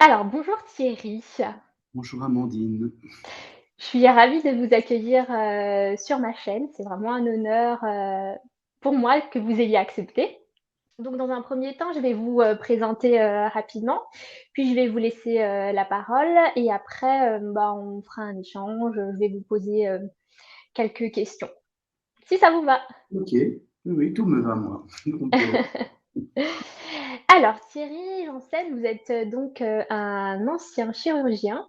Alors, bonjour Thierry. Bonjour Amandine. Je suis ravie de vous accueillir sur ma chaîne. C'est vraiment un honneur pour moi que vous ayez accepté. Donc, dans un premier temps, je vais vous présenter rapidement, puis je vais vous laisser la parole et après, on fera un échange. Je vais vous poser quelques questions, si ça vous va. Ok, oui, oui, tout me va moi. Donc, Alors, Thierry Janssen, vous êtes donc un ancien chirurgien.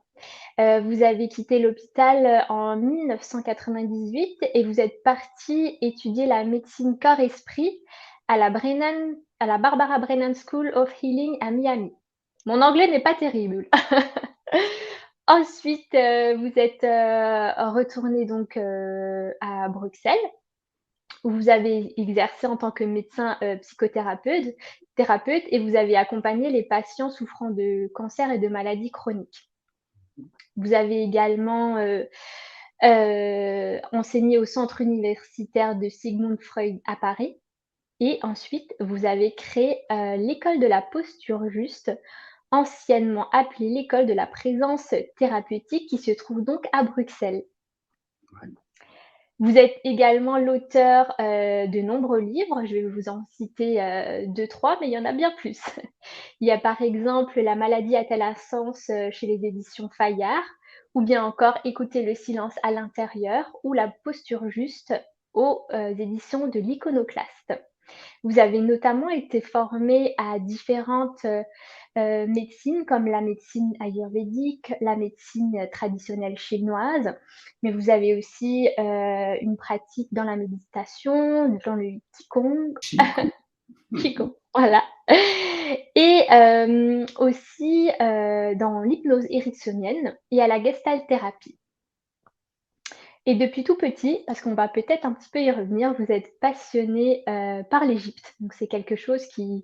Vous avez quitté l'hôpital, en 1998 et vous êtes parti étudier la médecine corps-esprit à la Barbara Brennan School of Healing à Miami. Mon anglais n'est pas terrible. Ensuite, vous êtes, retourné donc, à Bruxelles, où vous avez exercé en tant que médecin, thérapeute et vous avez accompagné les patients souffrant de cancer et de maladies chroniques. Vous avez également, enseigné au centre universitaire de Sigmund Freud à Paris et ensuite vous avez créé, l'école de la posture juste, anciennement appelée l'école de la présence thérapeutique qui se trouve donc à Bruxelles. ouais. Vous êtes également l'auteur, de nombreux livres, je vais vous en citer, 2-3, mais il y en a bien plus. Il y a par exemple La maladie a-t-elle un sens chez les éditions Fayard, ou bien encore Écouter le silence à l'intérieur ou La posture juste aux éditions de l'Iconoclaste. Vous avez notamment été formé à différentes médecines comme la médecine ayurvédique, la médecine traditionnelle chinoise, mais vous avez aussi une pratique dans la méditation, dans le qigong, Chico. qigong, voilà. Et aussi dans l'hypnose ericksonienne et à la gestalt thérapie. Et depuis tout petit, parce qu'on va peut-être un petit peu y revenir, vous êtes passionné par l'Égypte. Donc c'est quelque chose qui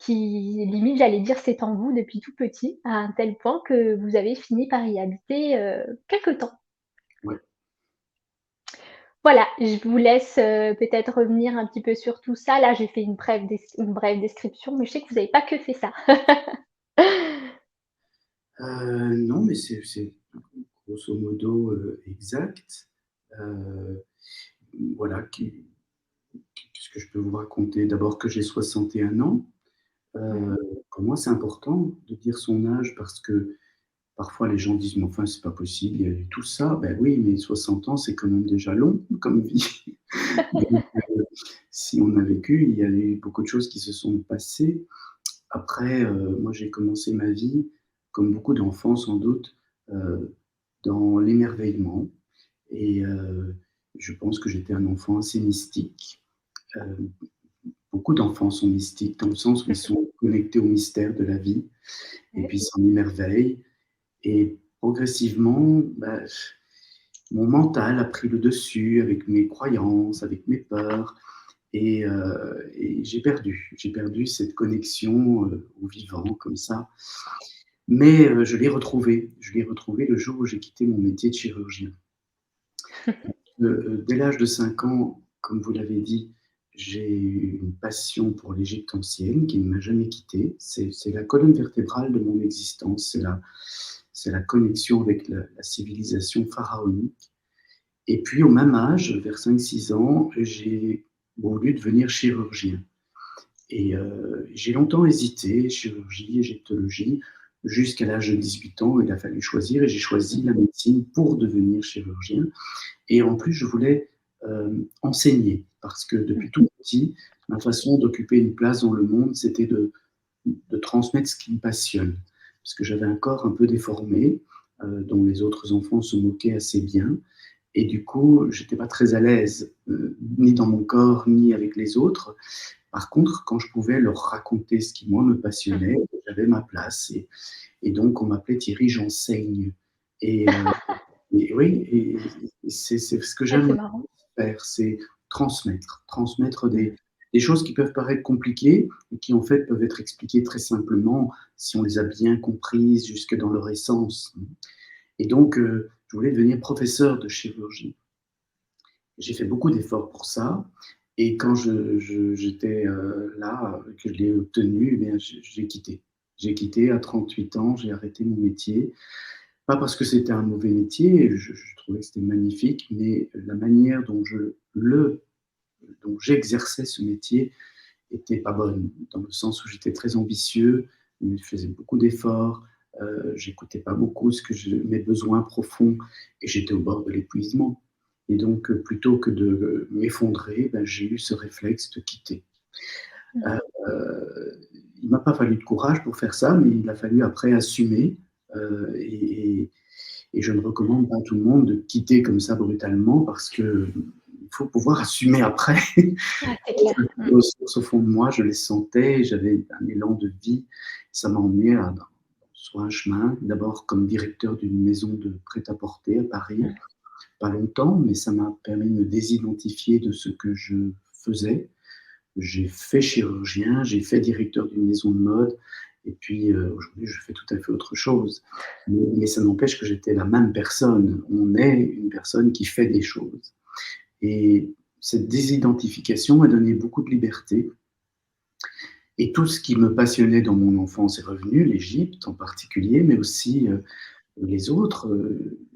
limite, j'allais dire, c'est en vous depuis tout petit, à un tel point que vous avez fini par y habiter quelque temps. Ouais. Voilà, je vous laisse peut-être revenir un petit peu sur tout ça. Là, j'ai fait une brève description, mais je sais que vous n'avez pas que fait ça. Non, mais c'est grosso modo exact. Euh, voilà, qu'est-ce que je peux vous raconter? D'abord que j'ai 61 ans. Euh, Mmh. pour moi, c'est important de dire son âge parce que parfois les gens disent, mais enfin, c'est pas possible, il y a eu tout ça. Ben oui, mais 60 ans, c'est quand même déjà long comme vie. Donc, si on a vécu, il y a eu beaucoup de choses qui se sont passées. Après, moi, j'ai commencé ma vie, comme beaucoup d'enfants sans doute, euh, dans l'émerveillement. Et je pense que j'étais un enfant assez mystique. Euh, Beaucoup d'enfants sont mystiques dans le sens où ils sont connectés au mystère de la vie et Ouais. puis ils s'en émerveillent. Et progressivement, bah, mon mental a pris le dessus avec mes croyances, avec mes peurs. Et j'ai perdu cette connexion au vivant comme ça. Mais je l'ai retrouvé le jour où j'ai quitté mon métier de chirurgien. Dès l'âge de 5 ans, comme vous l'avez dit, j'ai eu une passion pour l'Égypte ancienne qui ne m'a jamais quitté. C'est la colonne vertébrale de mon existence, c'est la connexion avec la civilisation pharaonique. Et puis au même âge, vers 5 6 ans, j'ai voulu devenir chirurgien. Et j'ai longtemps hésité, chirurgie, égyptologie, jusqu'à l'âge de 18 ans, il a fallu choisir et j'ai choisi la médecine pour devenir chirurgien. Et en plus, je voulais enseigner parce que depuis tout petit, ma façon d'occuper une place dans le monde, c'était de transmettre ce qui me passionne. Parce que j'avais un corps un peu déformé, dont les autres enfants se moquaient assez bien. Et du coup, j'étais pas très à l'aise, ni dans mon corps, ni avec les autres. Par contre, quand je pouvais leur raconter ce qui, moi, me passionnait, j'avais ma place. Et donc, on m'appelait Thierry, j'enseigne. Et, euh, et oui, et c'est ce que Ah, c'est j'aime marrant. faire, c'est transmettre Mmh. des choses qui peuvent paraître compliquées et qui, en fait, peuvent être expliquées très simplement si on les a bien comprises jusque dans leur essence. Et donc, je voulais devenir professeur de chirurgie. J'ai fait beaucoup d'efforts pour ça. Et quand j'étais là, que je l'ai obtenu, eh bien, j'ai quitté. J'ai quitté à 38 ans, j'ai arrêté mon métier. Pas parce que c'était un mauvais métier, je trouvais que c'était magnifique, mais la manière dont j'exerçais ce métier était pas bonne, dans le sens où j'étais très ambitieux, je faisais beaucoup d'efforts, j'écoutais pas beaucoup mes besoins profonds et j'étais au bord de l'épuisement. Et donc, plutôt que de m'effondrer, ben, j'ai eu ce réflexe de quitter. Mmh. Il m'a pas fallu de courage pour faire ça, mais il a fallu après assumer. Et je ne recommande pas à tout le monde de quitter comme ça brutalement parce que il faut pouvoir assumer après. Ah, c'est clair. Mmh. Au fond de moi, je les sentais, j'avais un élan de vie. Ça m'a emmené sur un chemin, d'abord comme directeur d'une maison de prêt-à-porter à Paris, Mmh. pas longtemps, mais ça m'a permis de me désidentifier de ce que je faisais. J'ai fait chirurgien, j'ai fait directeur d'une maison de mode, et puis aujourd'hui, je fais tout à fait autre chose. Mais ça n'empêche que j'étais la même personne. On est une personne qui fait des choses. Et cette désidentification m'a donné beaucoup de liberté. Et tout ce qui me passionnait dans mon enfance est revenu, l'Égypte en particulier, mais aussi les autres,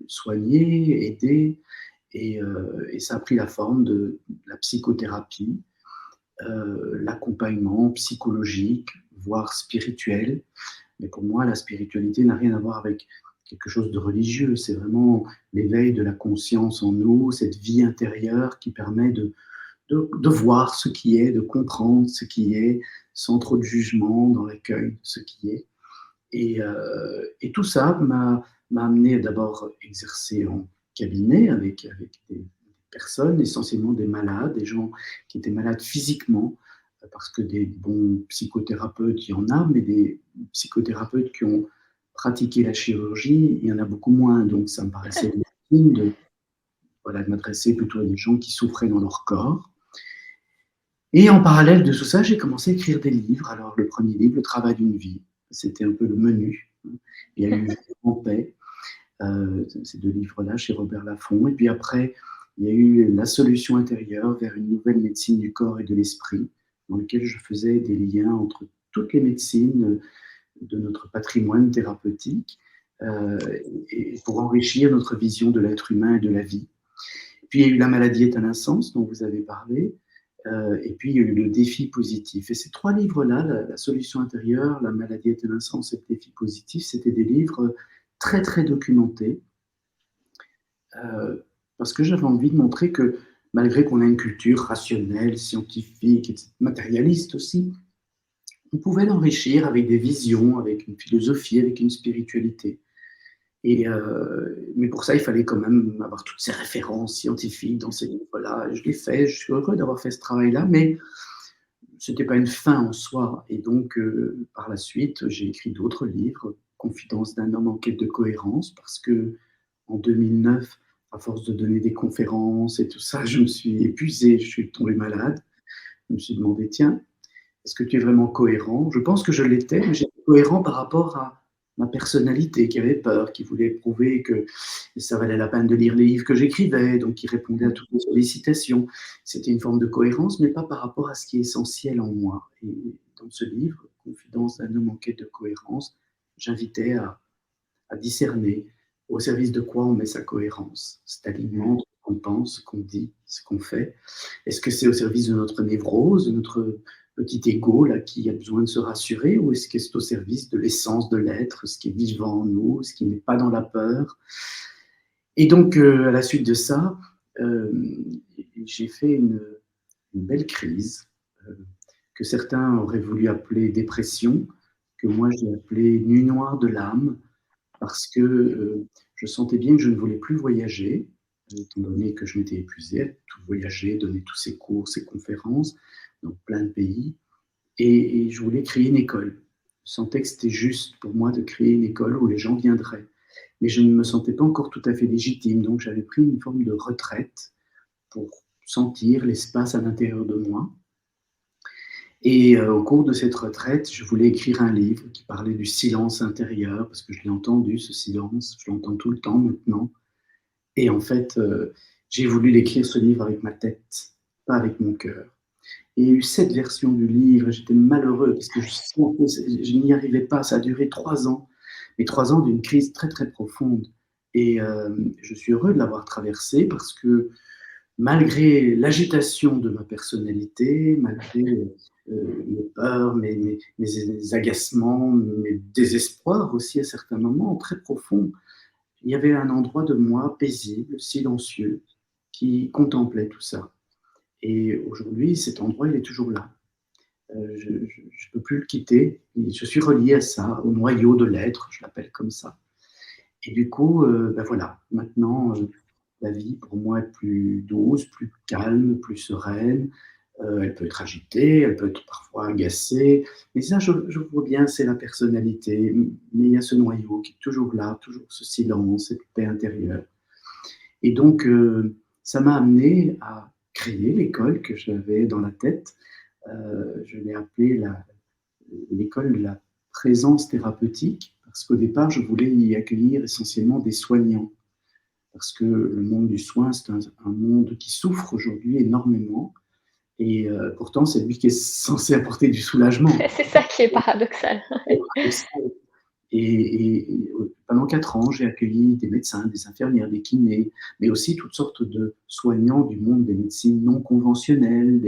soigner, aider. Et ça a pris la forme de la psychothérapie, l'accompagnement psychologique, voire spirituel. Mais pour moi, la spiritualité n'a rien à voir avec quelque chose de religieux. C'est vraiment l'éveil de la conscience en nous, cette vie intérieure qui permet de voir ce qui est, de comprendre ce qui est, sans trop de jugement, dans l'accueil de ce qui est. Et tout ça m'a amené d'abord exercer en cabinet avec des personnes, essentiellement des malades, des gens qui étaient malades physiquement, parce que des bons psychothérapeutes, il y en a, mais des psychothérapeutes qui ont pratiqué la chirurgie, il y en a beaucoup moins. Donc ça me paraissait légitime voilà, de m'adresser plutôt à des gens qui souffraient dans leur corps. Et en parallèle de tout ça, j'ai commencé à écrire des livres. Alors, le premier livre, Le travail d'une vie, c'était un peu le menu. Il y a eu En paix, ces deux livres-là, chez Robert Laffont. Et puis après, il y a eu La solution intérieure vers une nouvelle médecine du corps et de l'esprit, dans lequel je faisais des liens entre toutes les médecines de notre patrimoine thérapeutique, euh, et pour enrichir notre vision de l'être humain et de la vie. Puis il y a eu La maladie est un insens, dont vous avez parlé. Et puis il y a eu Le défi positif. Et ces trois livres-là, la solution intérieure, La maladie est un insens et Le défi positif, c'était des livres très très documentés, parce que j'avais envie de montrer que malgré qu'on a une culture rationnelle, scientifique, matérialiste aussi, on pouvait l'enrichir avec des visions, avec une philosophie, avec une spiritualité. Mais pour ça, il fallait quand même avoir toutes ces références scientifiques dans ces livres-là. Je l'ai fait, je suis heureux d'avoir fait ce travail-là, mais ce n'était pas une fin en soi. Et donc, par la suite, j'ai écrit d'autres livres, Confidence d'un homme en quête de cohérence, parce que en 2009, à force de donner des conférences et tout ça, je me suis épuisé, je suis tombé malade. Je me suis demandé, tiens, est-ce que tu es vraiment cohérent? Je pense que je l'étais, mais j'étais cohérent par rapport à ma personnalité qui avait peur, qui voulait prouver que ça valait la peine de lire les livres que j'écrivais, donc qui répondait à toutes les sollicitations. C'était une forme de cohérence, mais pas par rapport à ce qui est essentiel en moi. Et dans ce livre, Confidence d'un homme en quête de cohérence, j'invitais à discerner au service de quoi on met sa cohérence, cet alignement entre ce qu'on pense, ce qu'on dit, ce qu'on fait. Est-ce que c'est au service de notre névrose, de notre petit ego là, qui a besoin de se rassurer, ou est-ce que c'est au service de l'essence de l'être, ce qui est vivant en nous, ce qui n'est pas dans la peur? Et donc, à la suite de ça, euh, j'ai fait une belle crise, euh, que certains auraient voulu appeler dépression, que moi j'ai appelé nuit noire de l'âme, parce que je sentais bien que je ne voulais plus voyager, étant donné que je m'étais épuisé à tout voyager, donner tous ces cours, ces conférences dans plein de pays, et je voulais créer une école. Je sentais que c'était juste pour moi de créer une école où les gens viendraient. Mais je ne me sentais pas encore tout à fait légitime, donc j'avais pris une forme de retraite pour sentir l'espace à l'intérieur de moi. Et au cours de cette retraite, je voulais écrire un livre qui parlait du silence intérieur, parce que je l'ai entendu, ce silence, je l'entends tout le temps maintenant. Et en fait, j'ai voulu l'écrire, ce livre, avec ma tête, pas avec mon cœur. Et il y a eu 7 versions du livre et j'étais malheureux parce que je n'y arrivais pas. Ça a duré 3 ans, mais 3 ans d'une crise très, très profonde. Et je suis heureux de l'avoir traversée parce que malgré l'agitation de ma personnalité, malgré mes peurs, mes agacements, mes désespoirs aussi à certains moments très profonds, il y avait un endroit de moi paisible, silencieux, qui contemplait tout ça. Et aujourd'hui, cet endroit, il est toujours là. Je ne peux plus le quitter. Je suis relié à ça, au noyau de l'être, je l'appelle comme ça. Et du coup, ben voilà, maintenant, la vie pour moi est plus douce, plus calme, plus sereine. Elle peut être agitée, elle peut être parfois agacée. Mais ça, je vois bien, c'est la personnalité. Mais il y a ce noyau qui est toujours là, toujours ce silence, cette paix intérieure. Et donc, ça m'a amené à créer l'école que j'avais dans la tête. Je l'ai appelée l'école de la présence thérapeutique, parce qu'au départ, je voulais y accueillir essentiellement des soignants, parce que le monde du soin, c'est un monde qui souffre aujourd'hui énormément, et pourtant, c'est lui qui est censé apporter du soulagement. C'est ça qui est paradoxal. Et pendant 4 ans, j'ai accueilli des médecins, des infirmières, des kinés, mais aussi toutes sortes de soignants du monde des médecines non conventionnelles,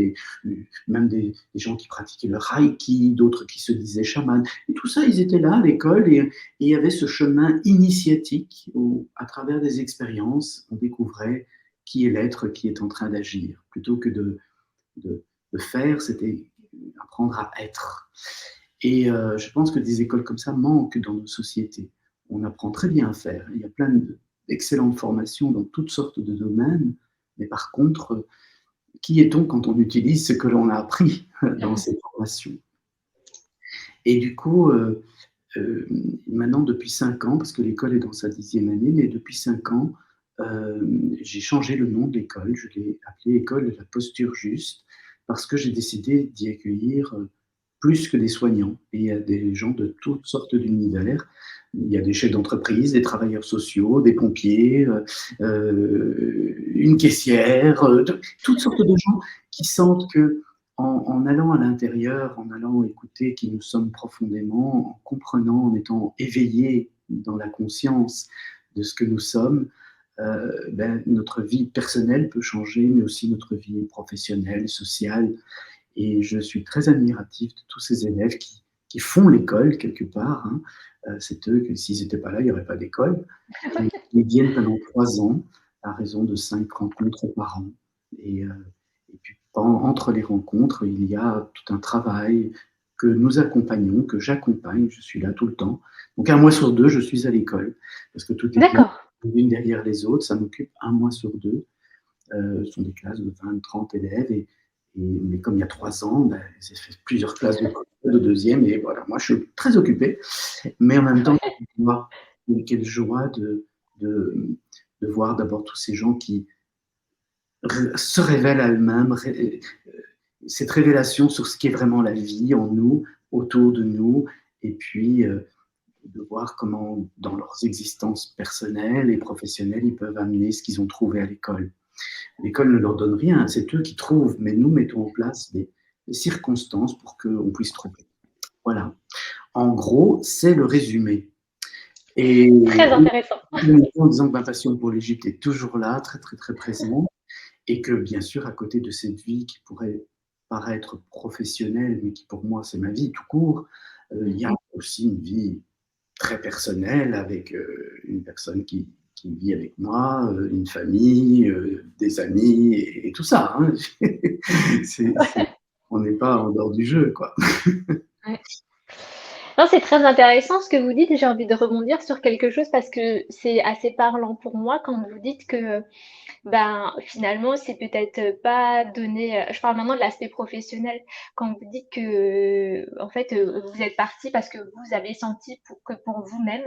même des gens qui pratiquaient le reiki, d'autres qui se disaient chamans. Et tout ça, ils étaient là à l'école et il y avait ce chemin initiatique où, à travers des expériences, on découvrait qui est l'être qui est en train d'agir. Plutôt que de faire, c'était apprendre à être. Et je pense que des écoles comme ça manquent dans nos sociétés. On apprend très bien à faire. Il y a plein d'excellentes formations dans toutes sortes de domaines. Mais par contre, qui est-on quand on utilise ce que l'on a appris dans ces formations? Et du coup, maintenant, depuis 5 ans, parce que l'école est dans sa 10e année, mais depuis 5 ans, j'ai changé le nom de l'école. Je l'ai appelée École de la posture juste, parce que j'ai décidé d'y accueillir plus que des soignants. Et il y a des gens de toutes sortes d'univers. Il y a des chefs d'entreprise, des travailleurs sociaux, des pompiers, une caissière, toutes sortes de gens qui sentent que en allant à l'intérieur, en allant écouter qui nous sommes profondément, en comprenant, en étant éveillés dans la conscience de ce que nous sommes, notre vie personnelle peut changer, mais aussi notre vie professionnelle, sociale. Et je suis très admiratif de tous ces élèves qui font l'école quelque part. Hein. C'est eux que s'ils n'étaient pas là, il n'y aurait pas d'école. Et ils viennent pendant 3 ans à raison de 5 rencontres par an. Et puis entre les rencontres, il y a tout un travail que nous accompagnons, que j'accompagne. Je suis là tout le temps. Donc 1 mois sur 2, je suis à l'école parce que tout est plein, D'accord. l'une derrière les autres. Ça m'occupe 1 mois sur 2. Ce sont des classes de 20, 30 élèves. Mais comme il y a 3 ans, j'ai fait plusieurs classes de deuxième. Et voilà, moi, je suis très occupé. Mais en même temps, quelle joie de, de voir d'abord tous ces gens qui se révèlent à eux-mêmes, cette révélation sur ce qu'est vraiment la vie en nous, autour de nous, et puis de voir comment, dans leurs existences personnelles et professionnelles, ils peuvent amener ce qu'ils ont trouvé à l'école. L'école ne leur donne rien, c'est eux qui trouvent, mais nous mettons en place des circonstances pour qu'on puisse trouver. Voilà. En gros, c'est le résumé. Et Très intéressant. en disant que ma passion pour l'Égypte est toujours là, très très très présente, et que bien sûr, à côté de cette vie qui pourrait paraître professionnelle, mais qui pour moi c'est ma vie tout court, il y a aussi une vie très personnelle avec une personne qui vit avec moi, une famille, des amis et tout ça. Hein. On n'est pas en dehors du jeu, quoi. Ouais. Non, c'est très intéressant ce que vous dites et j'ai envie de rebondir sur quelque chose parce que c'est assez parlant pour moi quand vous dites que, ben, finalement, c'est peut-être pas donné, je parle maintenant de l'aspect professionnel. Quand vous dites que, en fait, vous êtes parti parce que vous avez senti que pour vous-même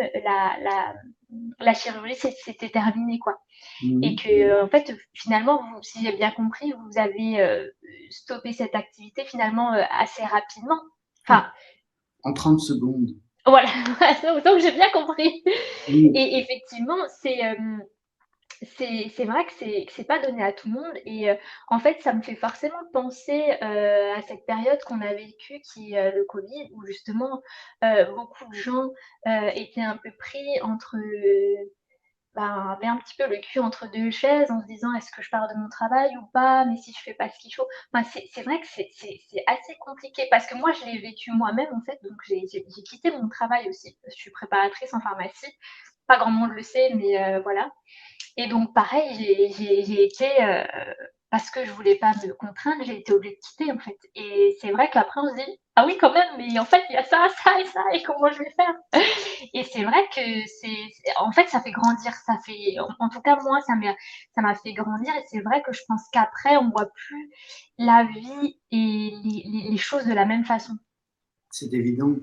la chirurgie c'était terminé, quoi. Et Mmh. que, en fait, finalement, si j'ai bien compris, vous avez, stoppé cette activité finalement, assez rapidement. Oui, Enfin, en 30 secondes. voilà, donc j'ai bien compris. Oui. Et effectivement, c'est, C'est vrai que c'est pas donné à tout le monde et en fait, ça me fait forcément penser, à cette période qu'on a vécue qui est, le covid où justement, beaucoup de gens, étaient un peu pris entre, ben, avaient un petit peu le cul entre 2 chaises en se disant: «Est-ce que je pars de mon travail ou pas? Mais si je fais pas ce qu'il faut?» Enfin, c'est vrai que c'est assez compliqué parce que moi, je l'ai vécu moi-même, en fait, donc j'ai quitté mon travail aussi. Je suis préparatrice en pharmacie. Pas grand monde le sait, mais voilà. Et donc pareil, j'ai été, parce que je voulais pas me contraindre, j'ai été obligée de quitter, en fait. Et c'est vrai qu'après on se dit: «Ah oui quand même, mais en fait il y a ça, ça et ça et comment je vais faire?» Et c'est vrai que c'est en fait ça fait grandir, ça fait en tout cas moi ça m'a fait grandir et c'est vrai que je pense qu'après on voit plus la vie et les choses de la même façon. C'est évident.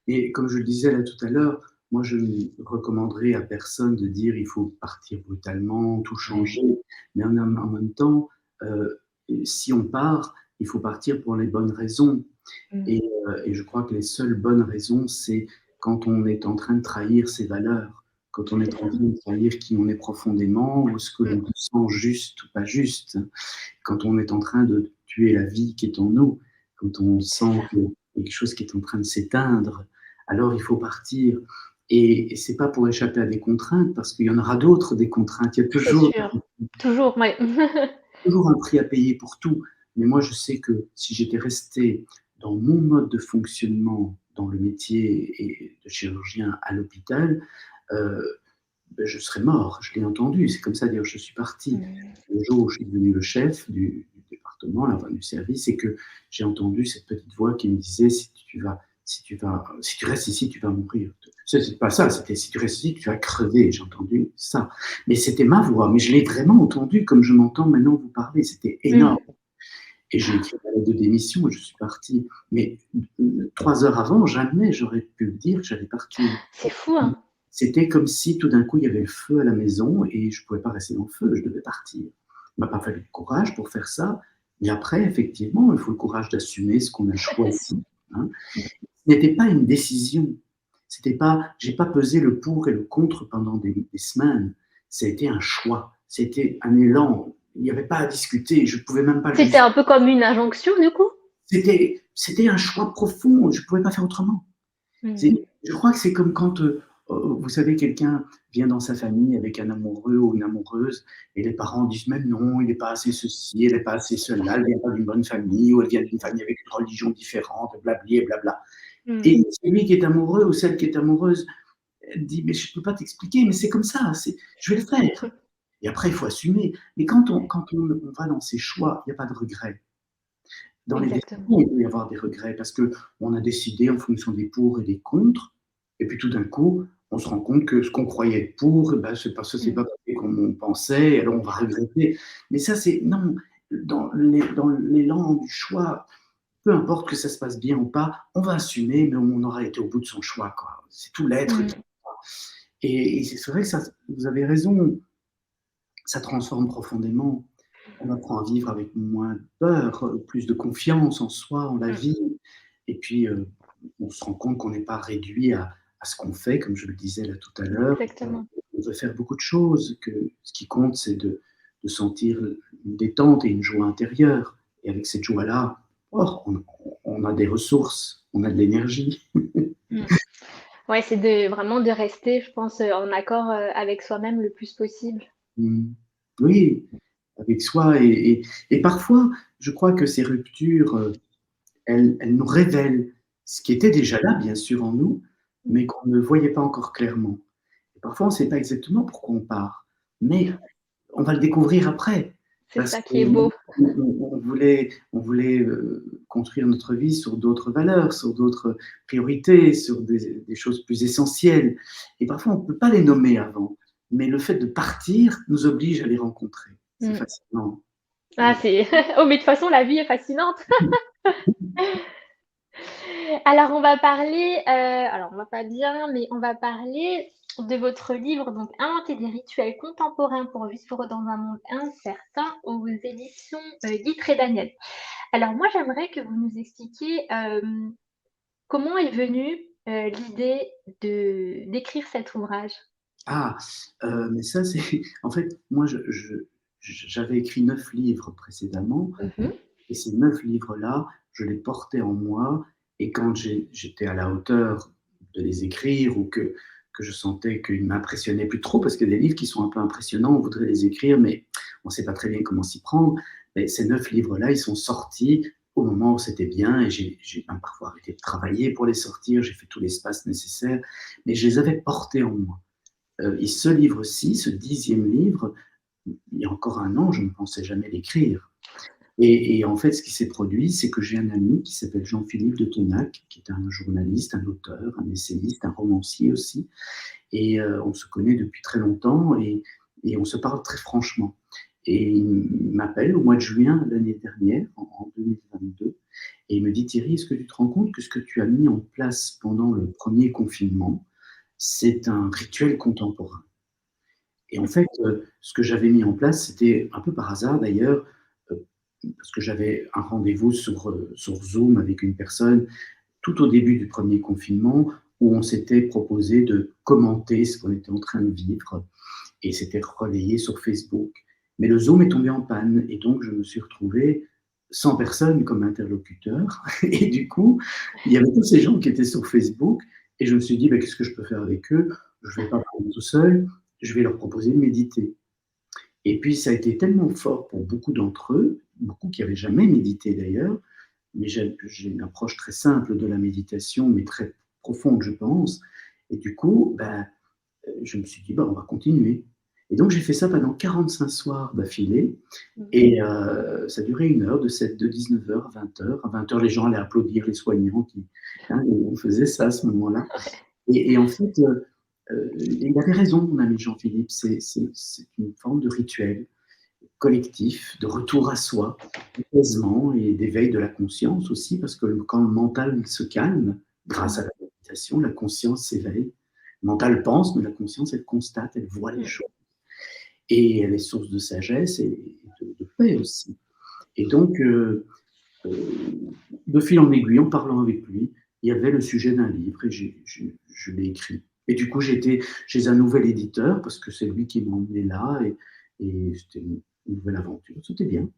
Et comme je le disais là tout à l'heure, moi je ne recommanderais à personne de dire il faut partir brutalement, tout Ouais. changer. Mais en même temps, si on part, il faut partir pour les bonnes raisons. Mmh. Et je crois que les seules bonnes raisons, c'est quand on est en train de trahir ses valeurs, quand on est C'est en ça. train de trahir qui on est profondément ou ce que Mmh. l'on sent juste ou pas juste, quand on est en train de tuer la vie qui est en nous, quand on C'est sent ça. qu'il y a quelque chose qui est en train de s'éteindre, alors il faut partir. Et c'est pas pour échapper à des contraintes, parce qu'il y en aura d'autres des contraintes. Il y a C'est sûr. Toujours, ouais. toujours un prix à payer pour tout. Mais moi, je sais que si j'étais resté dans mon mode de fonctionnement, dans le métier et de chirurgien à l'hôpital, euh, ben, je serais mort. Je l'ai entendu. C'est comme ça, d'ailleurs, je suis parti. Mmh. Le jour où je suis devenu le chef du département, là, enfin, du service, et que j'ai entendu cette petite voix qui me disait si tu restes ici, tu vas mourir. C'est pas ça, c'était si tu restes ici, tu vas crever. J'ai entendu ça. Mais c'était ma voix, mais je l'ai vraiment entendu comme je m'entends maintenant vous parler. C'était énorme. Mmh. Et j'ai écrit ma lettre de démission et je suis parti. Mais 3 heures avant, jamais j'aurais pu dire que j'allais partir. C'est fou, hein? C'était comme si tout d'un coup il y avait le feu à la maison et je ne pouvais pas rester dans le feu, je devais partir. Il ne m'a pas fallu de courage pour faire ça. Mais après, effectivement, il faut le courage d'assumer ce qu'on a choisi. Hein. Ce n'était pas une décision. C'était pas, j'ai pas pesé le pour et le contre pendant des semaines. C'était un choix. C'était un élan. Il n'y avait pas à discuter. Je ne pouvais même pas le C'était justifier. un peu comme une injonction, du coup? C'était un choix profond. Je ne pouvais pas faire autrement. Mmh. Je crois que c'est comme quand, vous savez, quelqu'un vient dans sa famille avec un amoureux ou une amoureuse et les parents disent: «Mais non, il n'est pas assez ceci, elle n'est pas assez cela, elle vient pas d'une bonne famille ou elle vient d'une famille avec une religion différente, blabli et blabla». Mmh. Et celui qui est amoureux ou celle qui est amoureuse, elle dit: «Mais je ne peux pas t'expliquer, mais c'est comme ça, je vais le faire». Et après, il faut assumer. Mais quand on va dans ses choix, il n'y a pas de regret. Dans les décisions, Exactement. il peut y avoir des regrets parce qu'on a décidé en fonction des pour et des contre, et puis tout d'un coup, on se rend compte que ce qu'on croyait être pour, eh ben, c'est Mmh. pas passé comme on pensait, et alors on va regretter. Mais ça, c'est non, dans l'élan du choix, peu importe que ça se passe bien ou pas, on va assumer, mais on aura été au bout de son choix, quoi. C'est tout l'être qui. Mmh. Et c'est vrai que ça, vous avez raison, ça transforme profondément. On apprend à vivre avec moins peur, plus de confiance en soi, en la Mmh. vie. Et puis, on se rend compte qu'on n'est pas réduit à ce qu'on fait, comme je le disais là tout à l'heure. Exactement. On peut faire beaucoup de choses, que ce qui compte, c'est de sentir une détente et une joie intérieure. Et avec cette joie-là, oh, on a des ressources, on a de l'énergie. Mmh. Ouais, c'est de vraiment de rester, je pense, en accord, avec soi-même le plus possible. Mmh. Oui, avec soi. Et parfois, je crois que ces ruptures, elles nous révèlent ce qui était déjà là, bien sûr, en nous, Mmh. mais qu'on ne voyait pas encore clairement. Et parfois, on ne sait pas exactement pourquoi on part, mais on va le découvrir après, C'est parce ça qui est qu'on beau. voulait construire notre vie sur d'autres valeurs, sur d'autres priorités, sur des choses plus essentielles. Et parfois, on ne peut pas les nommer avant, mais le fait de partir nous oblige à les rencontrer. C'est Mmh. fascinant. Ah, c'est oh, mais de toute façon, la vie est fascinante. Alors on va parler, alors on va pas dire, mais on va parler de votre livre, donc Inventer des rituels contemporains pour vivre dans un monde incertain aux éditions, Guy et Daniel. Alors moi, j'aimerais que vous nous expliquiez, comment est venue, l'idée d'écrire cet ouvrage? Ah, mais ça, c'est en fait, moi, j'avais écrit 9 livres précédemment Mmh. et ces 9 livres-là, je les portais en moi et quand j'étais à la hauteur de les écrire ou que je sentais qu'ils m'impressionnaient plus trop, parce que des livres qui sont un peu impressionnants, on voudrait les écrire, mais on ne sait pas très bien comment s'y prendre. Mais ces 9 livres-là, ils sont sortis au moment où c'était bien et j'ai même parfois arrêté de travailler pour les sortir, j'ai fait tout l'espace nécessaire, mais je les avais portés en moi. Et ce livre-ci, ce 10e livre, il y a encore un an, je ne pensais jamais l'écrire. Et en fait, ce qui s'est produit, c'est que j'ai un ami qui s'appelle Jean-Philippe de Tonac, qui est un journaliste, un auteur, un essayiste, un romancier aussi. Et on se connaît depuis très longtemps et on se parle très franchement. Et il m'appelle au mois de juin l'année dernière, en 2022, et il me dit, Thierry, est-ce que tu te rends compte que ce que tu as mis en place pendant le premier confinement, c'est un rituel contemporain? Et en fait, ce que j'avais mis en place, c'était un peu par hasard d'ailleurs, parce que j'avais un rendez-vous sur Zoom avec une personne tout au début du premier confinement où on s'était proposé de commenter ce qu'on était en train de vivre et c'était relayé sur Facebook. Mais le Zoom est tombé en panne et donc je me suis retrouvé sans personne comme interlocuteur. Et du coup, il y avait tous ces gens qui étaient sur Facebook et je me suis dit, bah, qu'est-ce que je peux faire avec eux? Je ne vais pas parler tout seul, je vais leur proposer de méditer. Et puis, ça a été tellement fort pour beaucoup d'entre eux, beaucoup qui n'avaient jamais médité d'ailleurs, mais j'ai une approche très simple de la méditation, mais très profonde, je pense. Et du coup, ben, je me suis dit, ben, on va continuer. Et donc, j'ai fait ça pendant 45 soirs d'affilée. Mmh. Et ça durait 1 heure, de 19h à 20h. À 20h, les gens allaient applaudir les soignants. Hein, on faisait ça à ce moment-là. Et en fait, il avait raison, mon ami Jean-Philippe, c'est une forme de rituel collectif, de retour à soi, d'apaisement et d'éveil de la conscience aussi, parce que quand le mental se calme, grâce à Mmh. la méditation, la conscience s'éveille. Le mental pense, mais la conscience, elle constate, elle voit les Mmh. choses. Et elle est source de sagesse et de paix aussi. Et donc, de fil en aiguille, en parlant avec lui, il y avait le sujet d'un livre et je l'ai écrit. Et du coup, j'étais chez un nouvel éditeur parce que c'est lui qui m'a emmené là et c'était une nouvelle aventure. C'était bien.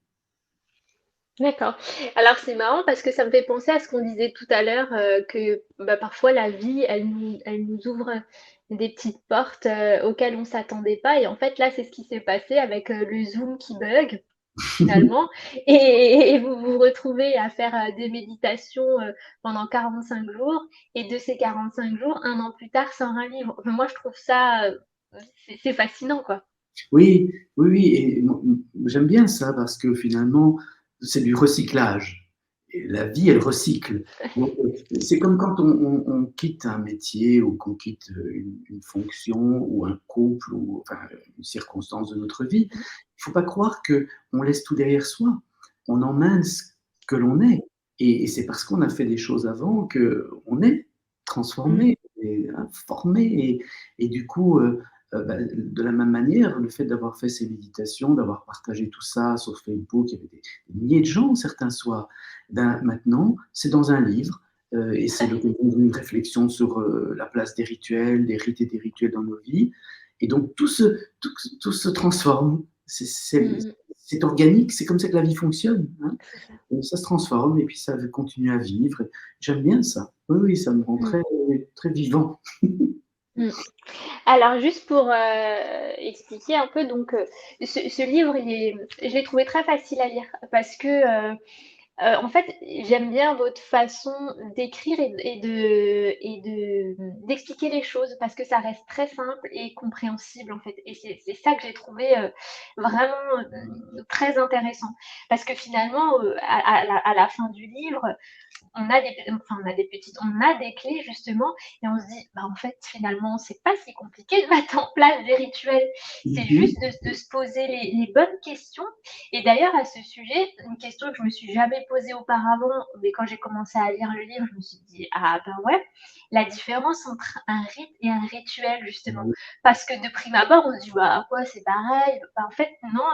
D'accord. Alors c'est marrant parce que ça me fait penser à ce qu'on disait tout à l'heure, que, bah, parfois la vie, elle nous ouvre des petites portes, auxquelles on s'attendait pas et en fait là, c'est ce qui s'est passé avec, le Zoom qui bug finalement et vous vous retrouvez à faire, des méditations, pendant 45 jours et de ces 45 jours, 1 an plus tard sort un livre. Enfin, moi je trouve ça, c'est fascinant quoi. Oui, oui, oui, et j'aime bien ça parce que finalement, c'est du recyclage. Et la vie, elle recycle. Donc, c'est comme quand on quitte un métier ou qu'on quitte une fonction ou un couple ou enfin, une circonstance de notre vie. Il Mmh. ne faut pas croire qu'on laisse tout derrière soi. On emmène ce que l'on est. Et c'est parce qu'on a fait des choses avant qu'on est Mmh. transformé, et, hein, formé. Et du coup, bah, de la même manière, le fait d'avoir fait ces méditations, d'avoir partagé tout ça sur Facebook, il y avait des milliers de gens certains soirs. Ben, maintenant, c'est dans un livre et c'est l'occasion d'une réflexion sur la place des rituels, des rites et des rituels dans nos vies. Et donc, tout se transforme. Mmh mh. C'est organique, c'est comme ça que la vie fonctionne. Hein. C'est ça. Et ça se transforme et puis ça continue à vivre. J'aime bien ça. Oui, oui, ça me rend Mmh. très vivant. Mmh. Alors juste pour, expliquer un peu donc, ce livre je l'ai trouvé très facile à lire parce que, en fait, j'aime bien votre façon d'écrire d'expliquer les choses parce que ça reste très simple et compréhensible, en fait et c'est ça que j'ai trouvé, vraiment, très intéressant. Parce que finalement, à la fin du livre, on a des clés justement et on se dit: «Bah, en fait, finalement, c'est pas si compliqué de mettre en place des rituels». C'est juste Mhm. de se poser les bonnes questions et d'ailleurs à ce sujet, une question que je me suis jamais posée auparavant, mais quand j'ai commencé à lire le livre, je me suis dit: «Ah ben ouais», la différence entre un rite et un rituel justement. Parce que de prime abord, on se dit: «Bah, quoi, c'est pareil?» Bah, en fait non,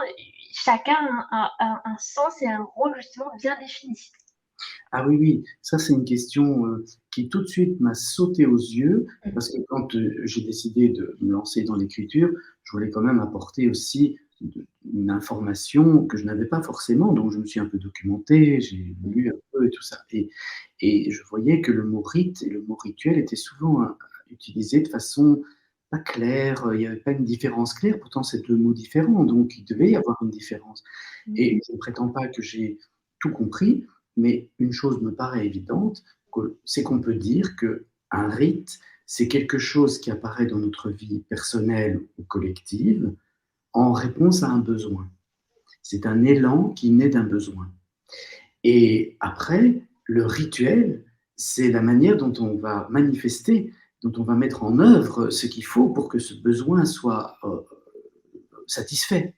chacun a un sens et un rôle justement bien défini. Ah oui, oui, ça c'est une question qui tout de suite m'a sauté aux yeux, parce que quand j'ai décidé de me lancer dans l'écriture, je voulais quand même apporter aussi une information que je n'avais pas forcément, donc je me suis un peu documenté, j'ai lu un peu et tout ça. Et je voyais que le mot rite et le mot rituel étaient souvent utilisés de façon pas claire, il n'y avait pas une différence claire, pourtant c'est deux mots différents, donc il devait y avoir une différence. Et je ne prétends pas que j'ai tout compris, mais une chose me paraît évidente, c'est qu'on peut dire qu'un rite, c'est quelque chose qui apparaît dans notre vie personnelle ou collective en réponse à un besoin. C'est un élan qui naît d'un besoin. Et après, le rituel, c'est la manière dont on va manifester, dont on va mettre en œuvre ce qu'il faut pour que ce besoin soit satisfait.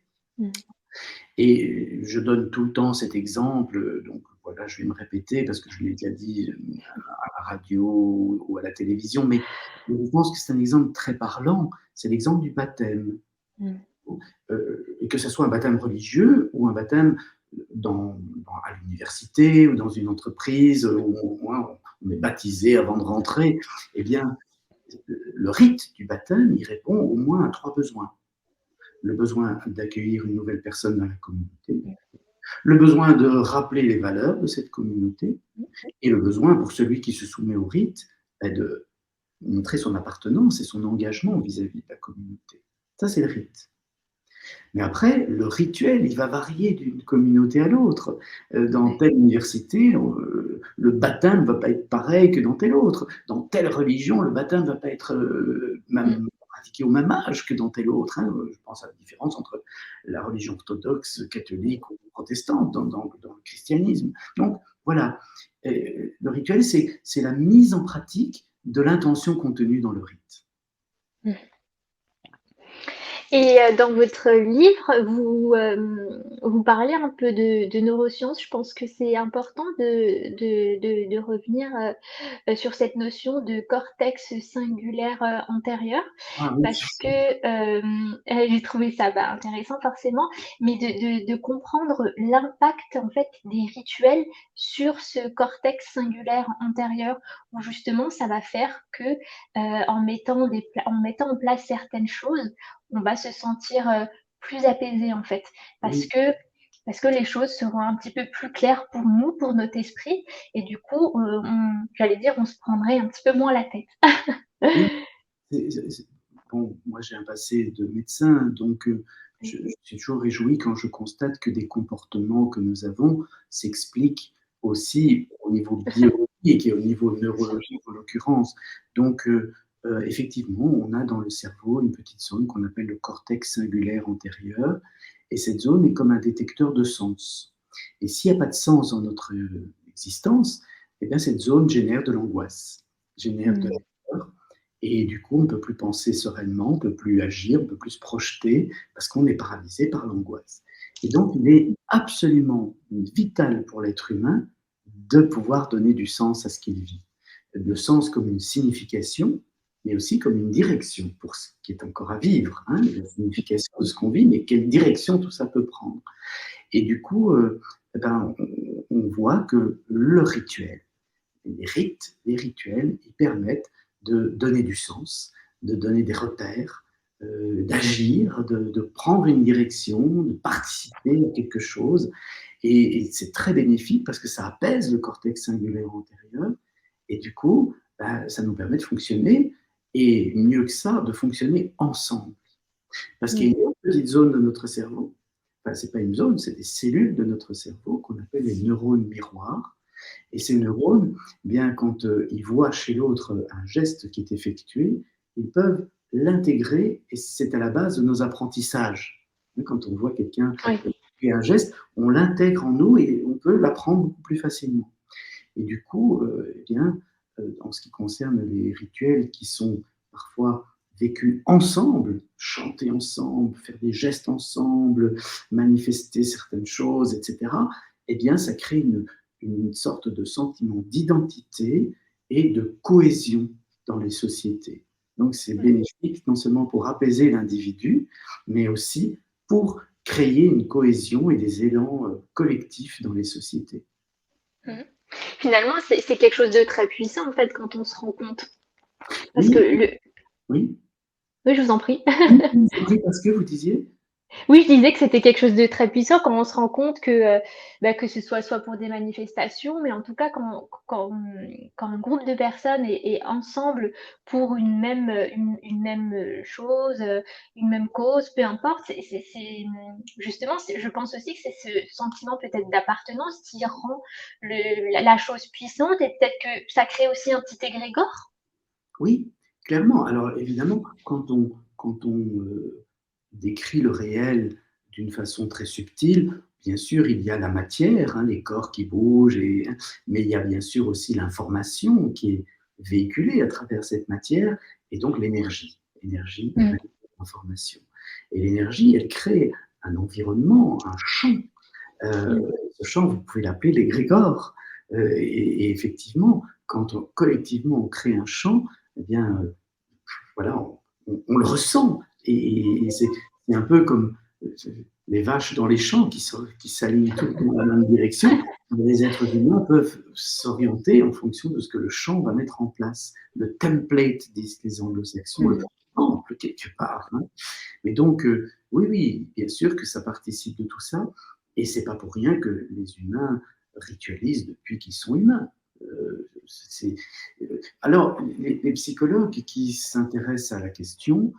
Et je donne tout le temps cet exemple, donc voilà, je vais me répéter parce que je l'ai déjà dit à la radio ou à la télévision, mais je pense que c'est un exemple très parlant, c'est l'exemple du baptême. Et que ce soit un baptême religieux ou un baptême à l'université ou dans une entreprise où on est baptisé avant de rentrer, eh bien, le rite du baptême, il répond au moins à 3 besoins. Le besoin d'accueillir une nouvelle personne dans la communauté, le besoin de rappeler les valeurs de cette communauté, et le besoin pour celui qui se soumet au rite de montrer son appartenance et son engagement vis-à-vis de la communauté. Ça, c'est le rite. Mais après, le rituel, il va varier d'une communauté à l'autre. Dans telle université, le baptême ne va pas être pareil que dans telle autre. Dans telle religion, le baptême ne va pas être même pratiqué au même âge que dans telle autre. Hein. Je pense à la différence entre la religion orthodoxe, catholique ou protestante dans le christianisme. Donc, voilà. Le rituel, c'est la mise en pratique de l'intention contenue dans le rite. Et dans votre livre, vous parlez un peu de neurosciences. Je pense que c'est important de revenir sur cette notion de cortex singulaire antérieur, Ah oui. parce que j'ai trouvé ça intéressant forcément, mais de comprendre l'impact en fait des rituels sur ce cortex singulaire antérieur, où justement ça va faire que en mettant en place certaines choses, on va se sentir plus apaisé en fait, parce Oui. que parce que les choses seront un petit peu plus claires pour nous, pour notre esprit, et du coup, j'allais dire, on se prendrait un petit peu moins la tête. Oui. Bon, moi j'ai un passé de médecin, donc je suis toujours réjoui quand je constate que des comportements que nous avons s'expliquent aussi au niveau biologique et au niveau neurologique en l'occurrence. Donc effectivement, on a dans le cerveau une petite zone qu'on appelle le cortex singulaire antérieur, et cette zone est comme un détecteur de sens. Et s'il n'y a pas de sens dans notre existence, eh bien cette zone génère de l'angoisse, génère de la peur. Et du coup, on ne peut plus penser sereinement, on ne peut plus agir, on ne peut plus se projeter parce qu'on est paralysé par l'angoisse. Et donc, il est absolument vital pour l'être humain de pouvoir donner du sens à ce qu'il vit. Le sens comme une signification, mais aussi comme une direction pour ce qui est encore à vivre. Hein, la signification de ce qu'on vit, mais quelle direction tout ça peut prendre. Et du coup, on voit que le rituel, les rites, les rituels, ils permettent de donner du sens, de donner des repères, d'agir, de prendre une direction, de participer à quelque chose. Et c'est très bénéfique parce que ça apaise le cortex singulaire antérieur. Et du coup, ça nous permet de fonctionner, et mieux que ça, de fonctionner ensemble. Parce qu'il y a une petite zone de notre cerveau, enfin, c'est pas une zone, c'est des cellules de notre cerveau qu'on appelle les neurones miroirs. Et ces neurones, bien, quand ils voient chez l'autre un geste qui est effectué, ils peuvent l'intégrer, et c'est à la base de nos apprentissages. Quand on voit quelqu'un faire un geste, on l'intègre en nous et on peut l'apprendre beaucoup plus facilement. Et du coup, en ce qui concerne les rituels qui sont parfois vécus ensemble, chanter ensemble, faire des gestes ensemble, manifester certaines choses, etc., eh bien, ça crée une sorte de sentiment d'identité et de cohésion dans les sociétés. Donc, c'est bénéfique non seulement pour apaiser l'individu, mais aussi pour créer une cohésion et des élans collectifs dans les sociétés. Finalement, c'est quelque chose de très puissant, en fait, quand on se rend compte. Parce que Oui, le... oui. Oui, je vous en prie. Oui, oui, parce que vous disiez? Oui, je disais que c'était quelque chose de très puissant quand on se rend compte que, bah, que ce soit pour des manifestations, mais en tout cas quand un groupe de personnes est ensemble pour une même, chose, une même cause, peu importe, justement, je pense aussi que c'est ce sentiment peut-être d'appartenance qui rend la chose puissante et peut-être que ça crée aussi un petit égrégore? Oui, clairement. Alors évidemment, quand on décrit le réel d'une façon très subtile, bien sûr, il y a la matière, hein, les corps qui bougent, mais il y a bien sûr aussi l'information qui est véhiculée à travers cette matière, et donc l'énergie. L'énergie, Mmh. information. Et l'énergie, elle crée un environnement, un champ. Mmh. Ce champ, vous pouvez l'appeler l'égrégore. Et effectivement, collectivement on crée un champ, eh bien, voilà, on le ressent. Et c'est un peu comme les vaches dans les champs qui s'alignent toutes dans la même direction. Les êtres humains peuvent s'orienter en fonction de ce que le champ va mettre en place. Le template, disent les anglo-saxons, le Mmh. temple quelque part. Hein. Mais donc, oui, oui, bien sûr que ça participe de tout ça. Et c'est pas pour rien que les humains ritualisent depuis qu'ils sont humains. C'est, alors, les psychologues qui s'intéressent à la question,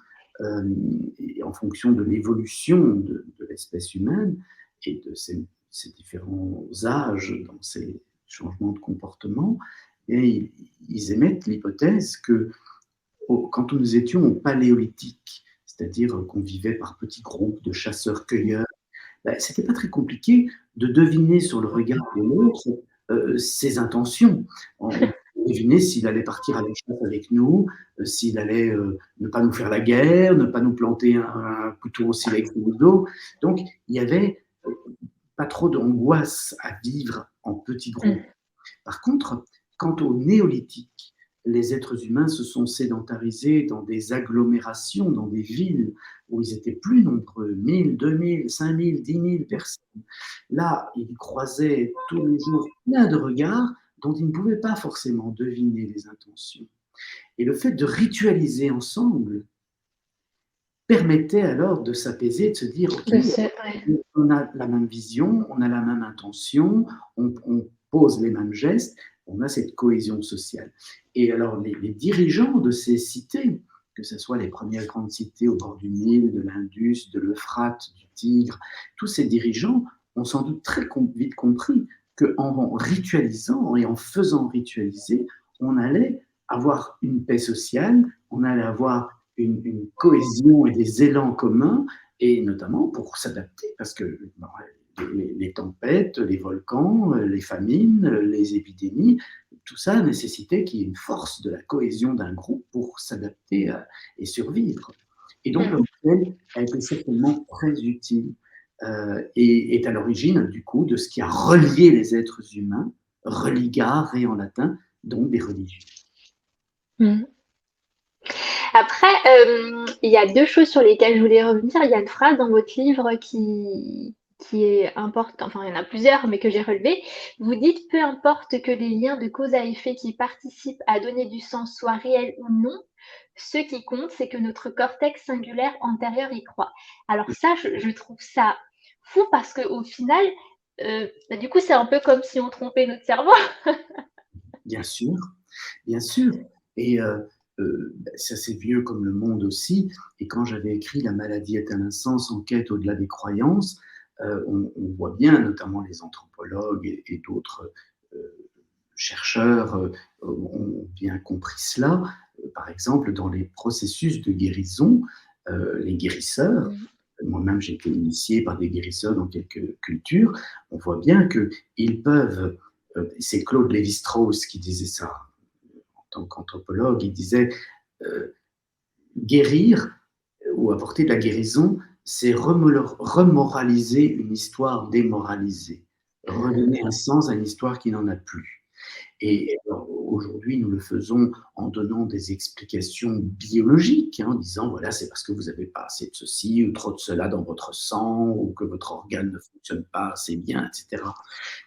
et en fonction de l'évolution de l'espèce humaine et de ses différents âges dans ces changements de comportement, et ils émettent l'hypothèse que quand nous étions au paléolithique, c'est-à-dire qu'on vivait par petits groupes de chasseurs-cueilleurs, ben, c'était pas très compliqué de deviner sur le regard de l'autre ses intentions. On devinait s'il allait partir à la chasse avec nous, s'il allait ne pas nous faire la guerre, ne pas nous planter un couteau au silex dans le dos. Donc, il y avait pas trop d'angoisse à vivre en petits groupes. Mmh. Par contre, quant au néolithique, les êtres humains se sont sédentarisés dans des agglomérations, dans des villes où ils étaient plus nombreux, 1000, 2000, 5000, 10 000 personnes. Là, ils croisaient tous les jours plein de regards dont ils ne pouvaient pas forcément deviner les intentions. Et le fait de ritualiser ensemble permettait alors de s'apaiser, de se dire, OK, Ouais. on a la même vision, on a la même intention, on pose les mêmes gestes, on a cette cohésion sociale. Et alors, les dirigeants de ces cités, que ce soit les premières grandes cités au bord du Nil, de l'Indus, de l'Euphrate, du Tigre, tous ces dirigeants ont sans doute très vite compris qu'en ritualisant et en faisant ritualiser, on allait avoir une paix sociale, on allait avoir une cohésion et des élans communs, et notamment pour s'adapter, parce que bon, les tempêtes, les volcans, les famines, les épidémies, tout ça nécessitait qu'il y ait une force de la cohésion d'un groupe pour s'adapter et survivre. Et donc le Mmh. rituel a été certainement très utile et est à l'origine du coup de ce qui a relié les êtres humains, religare et en latin, donc des religions. Mmh. Après, il y a 2 choses sur lesquelles je voulais revenir. Il y a une phrase dans votre livre qui est importante, enfin, il y en a plusieurs, mais que j'ai relevée. Vous dites: «Peu importe que les liens de cause à effet qui participent à donner du sens soient réels ou non, ce qui compte, c'est que notre cortex singulaire antérieur y croit». Alors ça, je trouve ça fou parce qu'au final, bah, du coup, c'est un peu comme si on trompait notre cerveau. Bien sûr, bien sûr. Et ça c'est vieux comme le monde aussi. Et quand j'avais écrit La maladie est un sens, enquête au-delà des croyances, on voit bien, notamment les anthropologues et d'autres chercheurs ont bien compris cela. Par exemple, dans les processus de guérison, les guérisseurs, Mmh. moi-même j'ai été initié par des guérisseurs dans quelques cultures, on voit bien qu'ils peuvent, c'est Claude Lévi-Strauss qui disait ça, en tant qu'anthropologue, il disait guérir ou apporter de la guérison, c'est remoraliser une histoire démoralisée, redonner un sens à une histoire qui n'en a plus. Et alors, aujourd'hui, nous le faisons en donnant des explications biologiques, hein, en disant, voilà, c'est parce que vous avez pas assez de ceci ou trop de cela dans votre sang ou que votre organe ne fonctionne pas assez bien, etc.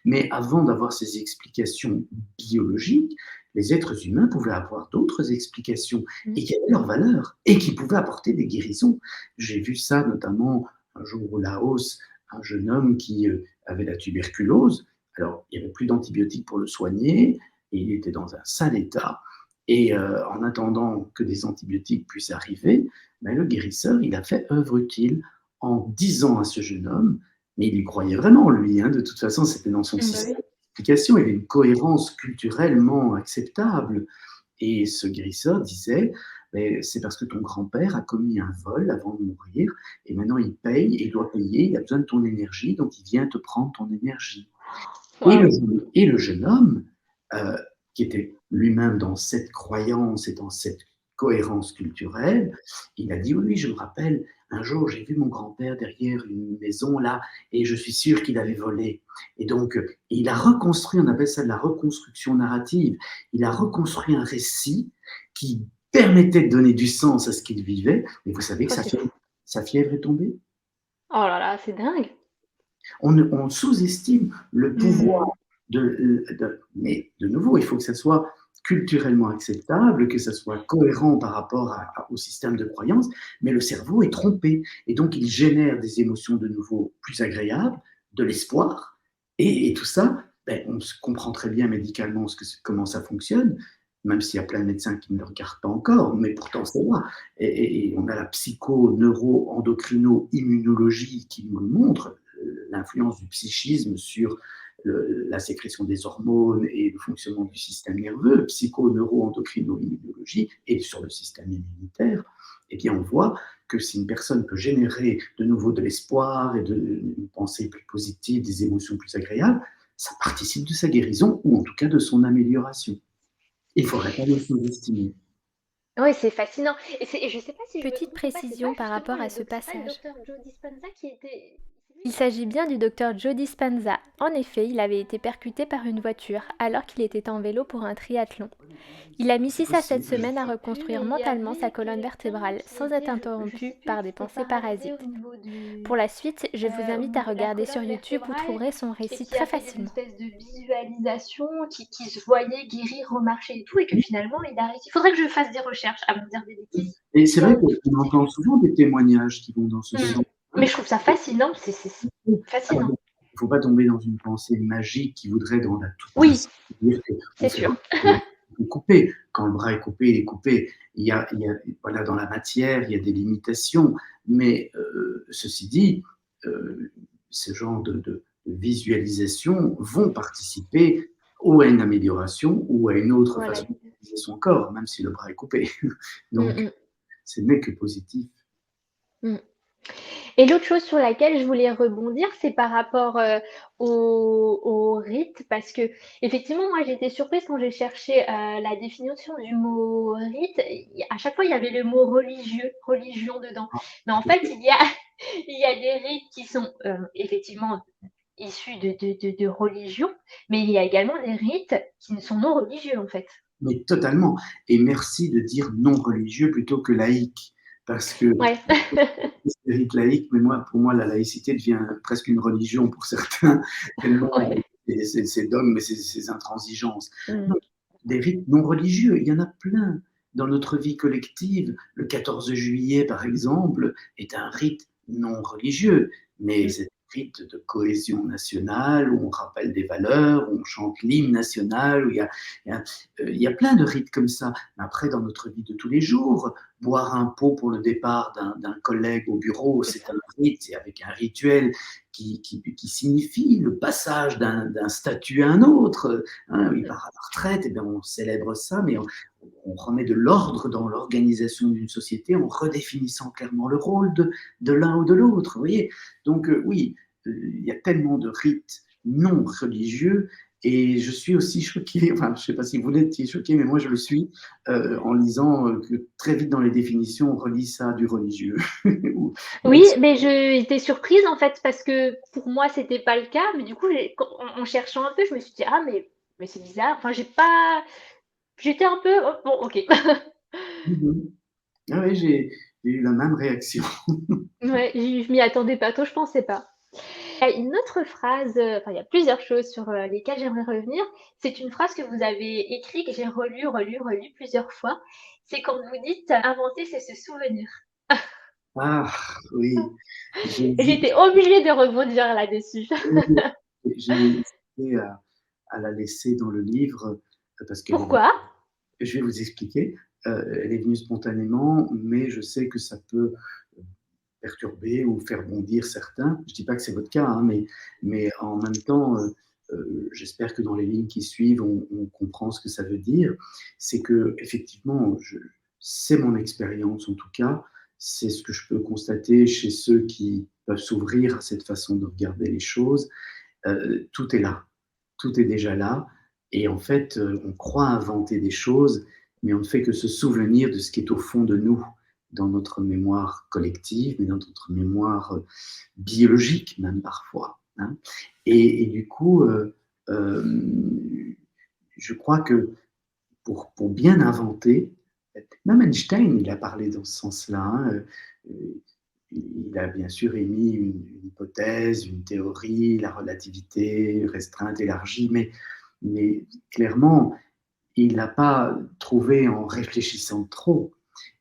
Mais avant d'avoir ces explications biologiques, les êtres humains pouvaient avoir d'autres explications Mmh. et qui avaient leur valeur et qui pouvaient apporter des guérisons. J'ai vu ça notamment un jour au Laos, un jeune homme qui avait la tuberculose. Alors, il n'y avait plus d'antibiotiques pour le soigner et il était dans un sale état. Et en attendant que des antibiotiques puissent arriver, ben, le guérisseur, il a fait œuvre utile en disant à ce jeune homme, mais il y croyait vraiment, lui, hein, de toute façon, c'était dans son Bah, système oui. d'explication, il y avait une cohérence culturellement acceptable. Et ce guérisseur disait, mais c'est parce que ton grand-père a commis un vol avant de mourir, et maintenant il paye, et il doit payer, il a besoin de ton énergie, donc il vient te prendre ton énergie. Waouh! Et le jeune homme, euh, qui était lui-même dans cette croyance et dans cette cohérence culturelle, il a dit, oui, oui, je me rappelle, un jour j'ai vu mon grand-père derrière une maison là, et je suis sûr qu'il avait volé. Et donc, il a reconstruit, on appelle ça de la reconstruction narrative, il a reconstruit un récit qui permettait de donner du sens à ce qu'il vivait, et vous savez que Oh, c'est fou. sa fièvre est tombée. Oh là là, c'est dingue. On sous-estime le pouvoir Mmh. mais de nouveau, il faut que ça soit culturellement acceptable, que ça soit cohérent par rapport au système de croyance, mais le cerveau est trompé. Et donc, il génère des émotions de nouveau plus agréables, de l'espoir, et tout ça, ben, on se comprend très bien médicalement comment ça fonctionne, même s'il y a plein de médecins qui ne le regardent pas encore, mais pourtant c'est là. Et on a la psycho, neuro, endocrino, immunologie qui nous le montre, l'influence du psychisme sur la sécrétion des hormones et le fonctionnement du système nerveux, psycho, neuro, endocrino, immunologie et sur le système immunitaire, eh bien on voit que si une personne peut générer de nouveau de l'espoir et une pensée plus positive, des émotions plus agréables, ça participe de sa guérison ou en tout cas de son amélioration. Il ne faudrait pas le sous-estimer. Oui, c'est fascinant et je sais pas si je me Petite trompe ou pas, c'est pas précision par justement rapport à ce c'est pas le passage. docteur Joe Dispenza qui était c'est lui Il qui s'agit bien du docteur Joe Dispenza. En effet, il avait été percuté par une voiture alors qu'il était en vélo pour un triathlon. Il a mis C'est 6 à 7 possible. je semaines à sais plus, reconstruire mais il y mentalement sa avait colonne quelqu'un vertébrale qui sans être était je interrompu sais plus par si des c'était pensées paralysé au parasites. niveau du Pour la suite, je vous au invite à niveau de la regarder sur colonne YouTube, vous vertébrale trouverez son et récit qui très avait des facilement. espèces de visualisations qui se voyaient guérir, remarcher et tout et que finalement il a réussi. Il faudrait que je fasse des recherches avant de dire des bêtises. Et c'est Il y a vrai un qu'on petit entend souvent des témoignages qui vont dans ce mmh. sens. Mais Hein. je trouve ça fascinant, c'est Alors, fascinant. bon, il ne faut pas tomber dans une pensée magique qui voudrait, dans la Oui, toute-puissance, dire c'est qu'on fait sûr. reconstruire coupé. Quand le bras est coupé, il est coupé. Voilà, dans la matière, il y a des limitations. Mais ceci dit, euh, ce genre de visualisation vont participer ou à une amélioration ou à une autre Voilà. façon d'utiliser son corps, même si le bras est coupé. Mmh Donc, mh. ce n'est que positif. Mmh. Et l'autre chose sur laquelle je voulais rebondir, c'est par rapport, au rite parce qu'effectivement, moi, j'étais surprise quand j'ai cherché, la définition du mot rite, à chaque fois, il y avait le mot religieux, religion dedans. Ah, Mais en tout à fait, fait. il y a des rites qui sont, effectivement issus de religions, mais il y a également des rites qui ne sont non religieux, en fait. Mais totalement. Et merci de dire non religieux plutôt que laïque. Parce que Ouais. c'est rite laïque, mais moi, pour moi, la laïcité devient presque une religion pour certains, tellement Ouais. ces dogmes et ces intransigences. Mmh. Non, des rites non religieux, il y en a plein dans notre vie collective. Le 14 juillet, par exemple, est un rite non religieux, mais Mmh. c'est un rite de cohésion nationale où on rappelle des valeurs, où on chante l'hymne national, où il y a, il y a plein de rites comme ça. Mais après, dans notre vie de tous les jours, boire un pot pour le départ d'un collègue au bureau, C'est c'est ça. un rite, c'est avec un rituel qui signifie le passage d'un statut à un autre. Hein, il Mmh. part à la retraite, et bien on célèbre ça, mais on remet de l'ordre dans l'organisation d'une société en redéfinissant clairement le rôle de l'un ou de l'autre. Vous voyez. Donc oui, il y a tellement de rites non religieux. Et je suis aussi choqué, enfin, je ne sais pas si vous l'êtes choqué, mais moi je le suis, en lisant que très vite dans les définitions, on relie ça à du religieux. Oui, mais je j'étais surprise en fait parce que pour moi c'était pas le cas, mais du coup en cherchant un peu, je me suis dit: «Ah mais mais c'est bizarre. Enfin, j'étais un peu, oh, bon, ok. Mhm. Ah oui, j'ai eu la même réaction. Ouais, je m'y attendais pas trop, je pensais pas. Il y a une autre phrase, enfin, il y a plusieurs choses sur, lesquelles j'aimerais revenir. C'est une phrase que vous avez écrite, que j'ai relue plusieurs fois. C'est quand vous dites: «Inventer, c'est se souvenir». Ah oui, j'ai J'étais hésité, obligée de rebondir là-dessus. j'ai hésité à la laisser dans le livre parce qu'elle est Pourquoi? je vais vous expliquer. Elle est venue spontanément, mais je sais que ça peut perturber ou faire bondir certains. Je ne dis pas que c'est votre cas, hein, mais en même temps, j'espère que dans les lignes qui suivent, on comprend ce que ça veut dire. C'est que effectivement, c'est mon expérience en tout cas, c'est ce que je peux constater chez ceux qui peuvent s'ouvrir à cette façon de regarder les choses. Tout est là, tout est déjà là, et en fait, on croit inventer des choses, mais on ne fait que se souvenir de ce qui est au fond de nous, dans notre mémoire collective, mais dans notre mémoire biologique même parfois, hein. Et du coup, je crois que pour bien inventer, même Einstein, il a parlé dans ce sens-là, hein, il a bien sûr émis une hypothèse, une théorie, la relativité restreinte, élargie, mais clairement, il n'a pas trouvé en réfléchissant trop,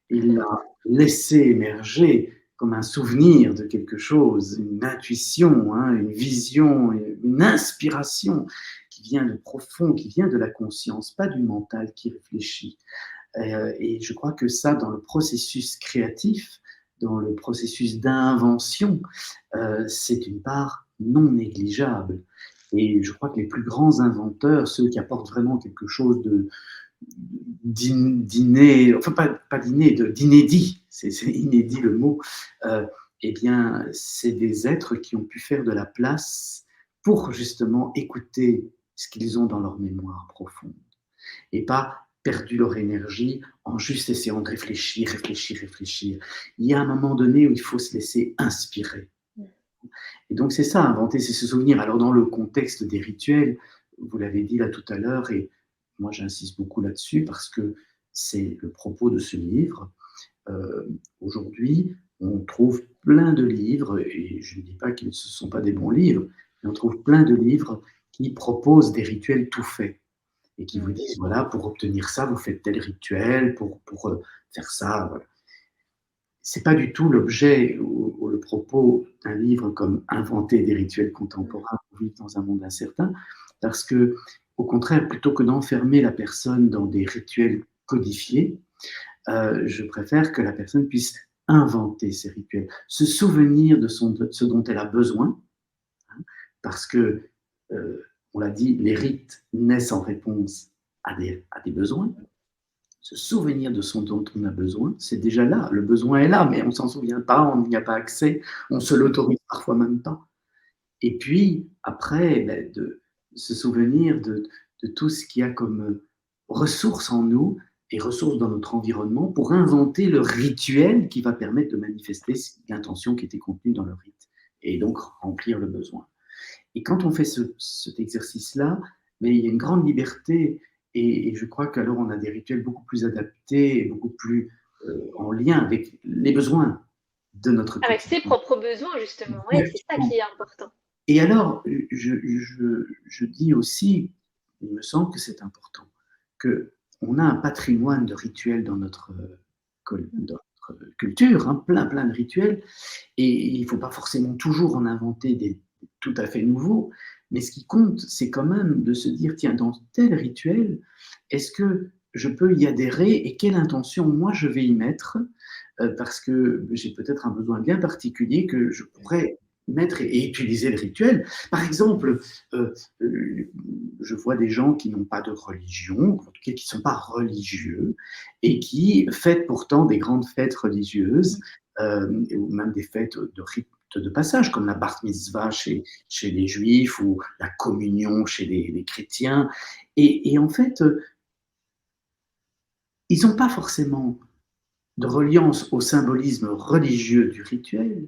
il l'a laissé émerger comme un souvenir de quelque chose, une intuition, hein, une vision, une inspiration qui vient de profond, qui vient de la conscience, pas du mental qui réfléchit. Et je crois que ça, dans le processus créatif, dans le processus d'invention, c'est une part non négligeable. Et je crois que les plus grands inventeurs, ceux qui apportent vraiment quelque chose d'inné, enfin pas d'inné, d'inédit, c'est inédit le mot, eh bien, c'est des êtres qui ont pu faire de la place pour justement écouter ce qu'ils ont dans leur mémoire profonde et pas perdu leur énergie en juste essayant de réfléchir, réfléchir, réfléchir. Il y a un moment donné où il faut se laisser inspirer. Et donc c'est ça, inventer, c'est se souvenir. Alors dans le contexte des rituels, vous l'avez dit là tout à l'heure, et moi j'insiste beaucoup là-dessus parce que c'est le propos de ce livre. Aujourd'hui, on trouve plein de livres, et je ne dis pas que ce ne sont pas des bons livres, mais on trouve plein de livres qui proposent des rituels tout faits et qui vous Mmh. disent, voilà, pour obtenir ça, vous faites tel rituel, pour faire ça. Voilà. C'est pas du tout l'objet ou le propos d'un livre comme Inventer des rituels contemporains pour vivre dans un monde incertain, parce que, au contraire, plutôt que d'enfermer la personne dans des rituels codifiés, je préfère que la personne puisse inventer ces rituels, se souvenir de ce dont elle a besoin, hein, parce que, on l'a dit, les rites naissent en réponse à des besoins. Se souvenir de ce dont on a besoin, c'est déjà là. Le besoin est là, mais on ne s'en souvient pas, on n'y a pas accès, on se l'autorise parfois même pas. Et puis, après, ben, de se souvenir de tout ce qu'il y a comme ressources en nous et ressources dans notre environnement pour inventer le rituel qui va permettre de manifester l'intention qui était contenue dans le rite et donc remplir le besoin. Et quand on fait cet exercice-là, mais il y a une grande liberté et je crois qu'alors on a des rituels beaucoup plus adaptés et beaucoup plus en lien avec les besoins de notre Avec ses quotidien. propres besoins justement, ouais, c'est ça Exactement. qui est important. Et alors, je dis aussi, il me semble que c'est important, qu'on a un patrimoine de rituels dans dans notre culture, hein, plein, plein de rituels, et il ne faut pas forcément toujours en inventer des tout à fait nouveaux, mais ce qui compte, c'est quand même de se dire, tiens, dans tel rituel, est-ce que je peux y adhérer et quelle intention moi je vais y mettre, parce que j'ai peut-être un besoin bien particulier que je pourrais mettre et utiliser le rituel. Par exemple, je vois des gens qui n'ont pas de religion, en tout cas qui ne sont pas religieux, et qui fêtent pourtant des grandes fêtes religieuses, ou même des fêtes de rites de passage, comme la bar mitzvah chez les juifs ou la communion chez les chrétiens. Et en fait, ils n'ont pas forcément de reliance au symbolisme religieux du rituel,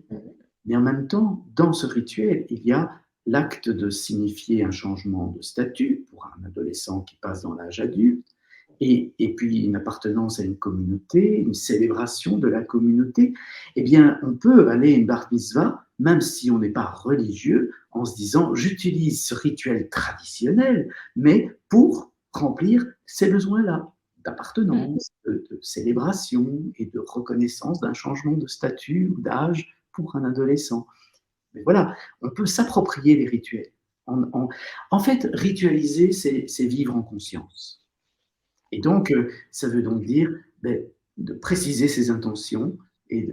mais en même temps, dans ce rituel, il y a l'acte de signifier un changement de statut pour un adolescent qui passe dans l'âge adulte, et puis une appartenance à une communauté, une célébration de la communauté, eh bien, on peut aller à une bar mitzvah, même si on n'est pas religieux, en se disant, j'utilise ce rituel traditionnel, mais pour remplir ces besoins-là, Mmh. d'appartenance, de célébration et de reconnaissance d'un changement de statut ou d'âge pour un adolescent. Mais voilà, on peut s'approprier les rituels. En fait, ritualiser, c'est vivre en conscience. Et donc, ça veut donc dire de préciser ses intentions et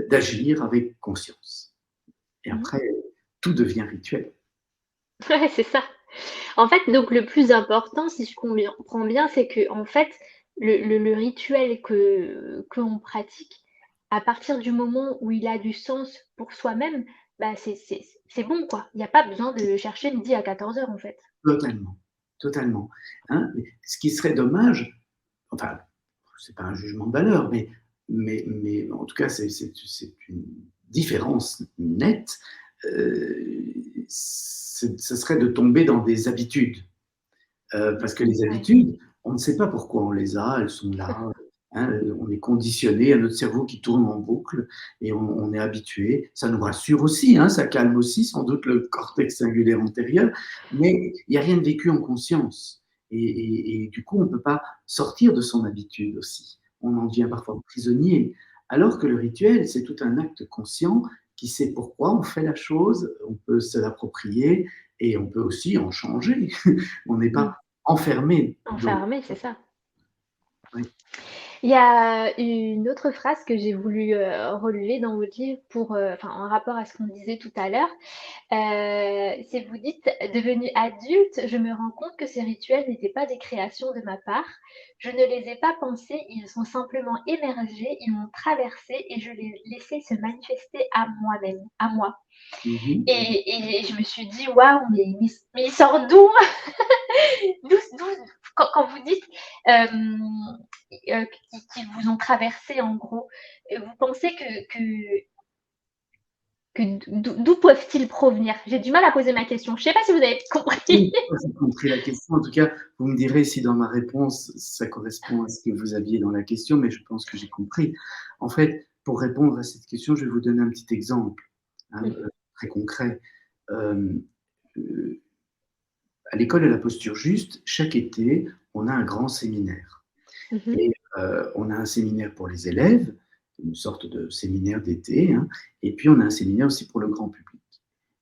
d'agir avec conscience. Et Mmh. après, tout devient rituel. Ouais, c'est ça. En fait, donc le plus important, si je comprends bien, c'est que en fait, le rituel que on pratique, à partir du moment où il a du sens pour soi-même, bah, c'est bon, quoi. Il y a pas besoin de le chercher midi à 14 heures en fait. Totalement, totalement. Hein. Ce qui serait dommage, enfin, c'est pas un jugement de valeur, mais en tout cas, c'est une différence nette. Ce serait de tomber dans des habitudes. Parce que les Ouais. habitudes, on ne sait pas pourquoi on les a, elles sont là. Hein, on est conditionné à notre cerveau qui tourne en boucle et on est habitué. Ça nous rassure aussi, hein, ça calme aussi sans doute le cortex singulaire antérieur, mais il n'y a rien de vécu en conscience. Et du coup, on ne peut pas sortir de son habitude aussi. On en devient parfois prisonnier. Alors que le rituel, c'est tout un acte conscient qui sait pourquoi on fait la chose, on peut se l'approprier et on peut aussi en changer. On n'est Mmh. pas enfermé dans. Enfermé, c'est ça. Oui. Il y a une autre phrase que j'ai voulu, relever dans votre livre pour, enfin, en rapport à ce qu'on disait tout à l'heure. C'est vous dites: «Devenue adulte, je me rends compte que ces rituels n'étaient pas des créations de ma part. Je ne les ai pas pensés, ils sont simplement émergés, ils m'ont traversé et je les ai laissés se manifester à moi-même, à moi». Mhm. Et je me suis dit: «Waouh, mais il sort d'où?» D'où quand vous dites, qu'ils vous ont traversé en gros, vous pensez que d'où peuvent-ils provenir? J'ai du mal à poser ma question. Je sais pas si vous avez compris. Oui, j'ai compris la question. En tout cas, vous me direz si dans ma réponse, ça correspond à ce que vous aviez dans la question, mais je pense que j'ai compris. En fait, pour répondre à cette question, je vais vous donner un petit exemple, hein, Mmh très concret. Euh, euh, à l'école de la posture juste, chaque été, on a un grand séminaire. mh. Mmh. Et on a un séminaire pour les élèves, une sorte de séminaire d'été, hein, et puis on a un séminaire aussi pour le grand public.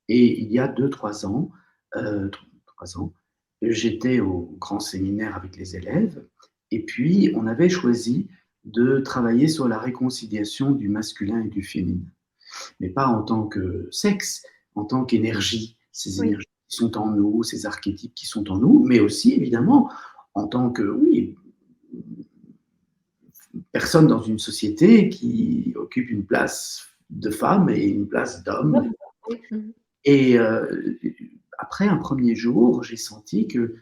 Et il y a 2, 3 ans, 3 ans, j'étais au grand séminaire avec les élèves, et puis on avait choisi de travailler sur la réconciliation du masculin et du féminin, mais pas en tant que sexe, en tant qu'énergie, ces Oui. énergies qui sont en nous, ces archétypes qui sont en nous, mais aussi évidemment en tant que, oui, personne dans une société qui occupe une place de femme et une place d'homme. L'homme, oui. Mmh. Et après un premier jour, j'ai senti que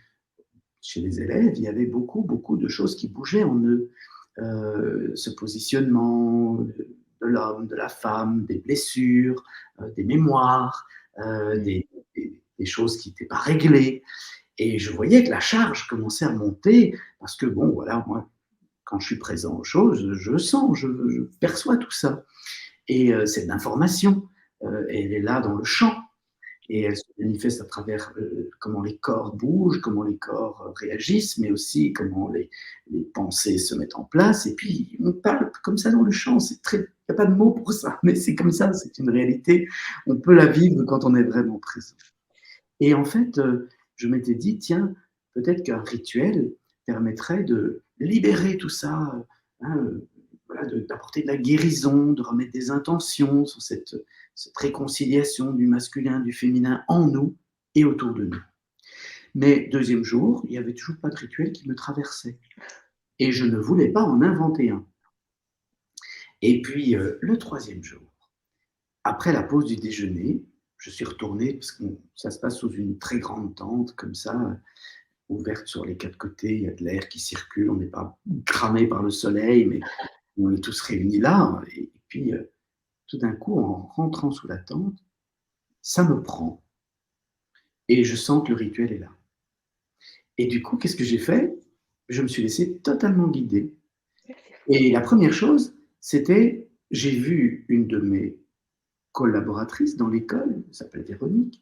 chez les élèves, il y avait beaucoup, beaucoup de choses qui bougeaient en eux. Ce positionnement de l'homme, de la femme, des blessures, des mémoires, Mmh. des choses qui n'étaient pas réglées. Et je voyais que la charge commençait à monter parce que, bon, voilà, moi, quand je suis présent aux choses, je sens, je perçois tout ça. Et c'est de l'information. Elle est là dans le champ. Et elle se manifeste à travers comment les corps bougent, comment les corps réagissent, mais aussi comment les pensées se mettent en place. Et puis, on parle comme ça dans le champ. Il n'y a pas de mots pour ça, mais c'est comme ça, c'est une réalité. On peut la vivre quand on est vraiment présent. Et en fait, je m'étais dit, tiens, peut-être qu'un rituel permettrait de libérer tout ça, hein, voilà, d'apporter de la guérison, de remettre des intentions sur cette réconciliation du masculin, du féminin en nous et autour de nous. Mais deuxième jour, il n'y avait toujours pas de rituel qui me traversait. Et je ne voulais pas en inventer un. Et puis, le troisième jour, après la pause du déjeuner, je suis retourné, parce que ça se passe sous une très grande tente, comme ça, ouverte sur les 4 côtés, il y a de l'air qui circule, on n'est pas cramé par le soleil, mais on est tous réunis là. Et puis, tout d'un coup, en rentrant sous la tente, ça me prend. Et je sens que le rituel est là. Et du coup, qu'est-ce que j'ai fait? Je me suis laissé totalement guider. C'est fou. Et la première chose, c'était, j'ai vu une de mes collaboratrices dans l'école, elle s'appelle Véronique.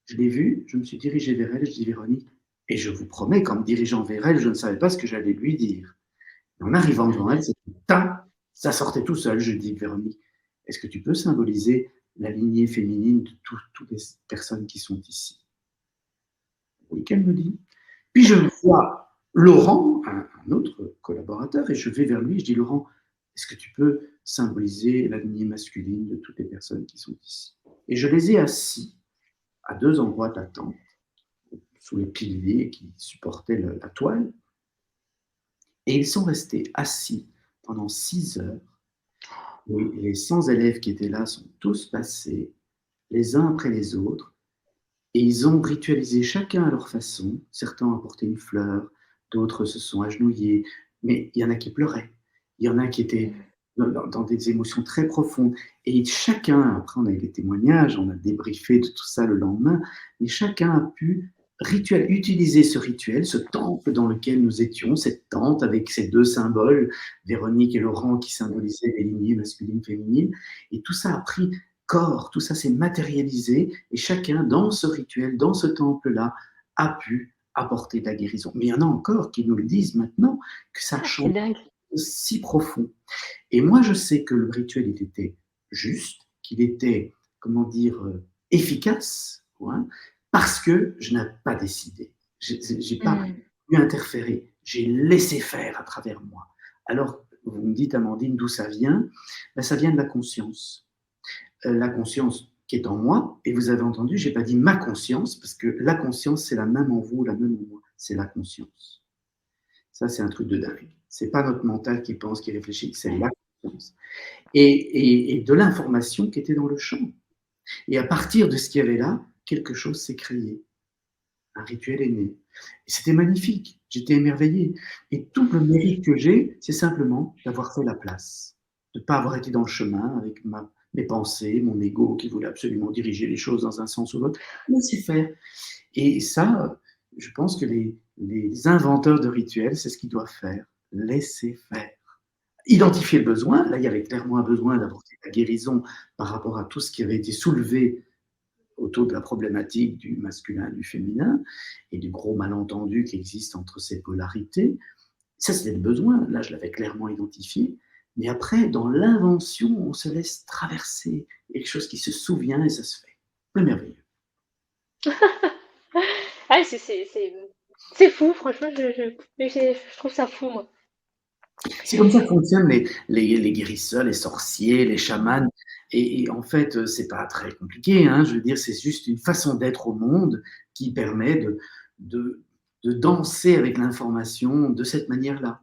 Je l'ai vue, je me suis dirigé vers elle, je dis Véronique, et je vous promets qu'en me dirigeant vers elle, je ne savais pas ce que j'allais lui dire. En arrivant devant elle, ça sortait tout seul. Je dis Véronique, est-ce que tu peux symboliser la lignée féminine de toutes les personnes qui sont ici? Oui, qu'elle me dit. Puis je vois Laurent, un autre collaborateur, et je vais vers lui, je dis Laurent, est-ce que tu peux symboliser la lignée masculine de toutes les personnes qui sont ici? Et je les ai assis à 2 endroits d'attente, sous les piliers qui supportaient la toile, et ils sont restés assis pendant 6 heures. Oui, les 100 élèves qui étaient là sont tous passés, les uns après les autres, et ils ont ritualisé chacun à leur façon. Certains ont apporté une fleur, d'autres se sont agenouillés, mais il y en a qui pleuraient, il y en a qui étaient dans des émotions très profondes. Et chacun, après on a eu des témoignages, on a débriefé de tout ça le lendemain, mais chacun a pu utiliser ce rituel, ce temple dans lequel nous étions, cette tente avec ces 2 symboles, Véronique et Laurent, qui symbolisaient les lignées masculines, féminines, et tout ça a pris corps, tout ça s'est matérialisé, et chacun, dans ce rituel, dans ce temple-là, a pu apporter de la guérison. Mais il y en a encore qui nous le disent maintenant, que ça Ah, c'est change dingue. si profond. Et moi, je sais que le rituel, il était juste, qu'il était, comment dire, efficace, hein, parce que je n'ai pas décidé. J'ai pas Mmh. pu interférer. J'ai laissé faire à travers moi. Alors, vous me dites, Amandine, d'où ça vient? Ben, ça vient de la conscience. La conscience qui est en moi, et vous avez entendu, j'ai pas dit ma conscience, parce que la conscience, c'est la même en vous, la même en moi. C'est la conscience. Ça, c'est un truc de dingue. C'est pas notre mental qui pense, qui réfléchit, c'est Ouais. la conscience. Et de l'information qui était dans le champ. Et à partir de ce qu'il y avait là, quelque chose s'est créé. Un rituel est né. Et c'était magnifique. J'étais émerveillé. Et tout le mérite que j'ai, c'est simplement d'avoir fait la place. De ne pas avoir été dans le chemin avec mes pensées, mon ego qui voulait absolument diriger les choses dans un sens ou l'autre. Laisser faire. Et ça, je pense que les inventeurs de rituels, c'est ce qu'ils doivent faire. Laisser faire. Identifier le besoin. Là, il y avait clairement un besoin d'apporter la guérison par rapport à tout ce qui avait été soulevé autour de la problématique du masculin et du féminin et du gros malentendu qui existe entre ces polarités. Ça, c'était le besoin. Là, je l'avais clairement identifié. Mais après, dans l'invention, on se laisse traverser quelque chose qui se souvient et ça se fait. C'est merveilleux. Ah, c'est fou, franchement, je trouve ça fou, moi. C'est comme ça que fonctionnent les guérisseurs, les sorciers, les chamans. Et en fait, c'est pas très compliqué. Hein. Je veux dire, c'est juste une façon d'être au monde qui permet de, de danser avec l'information de cette manière-là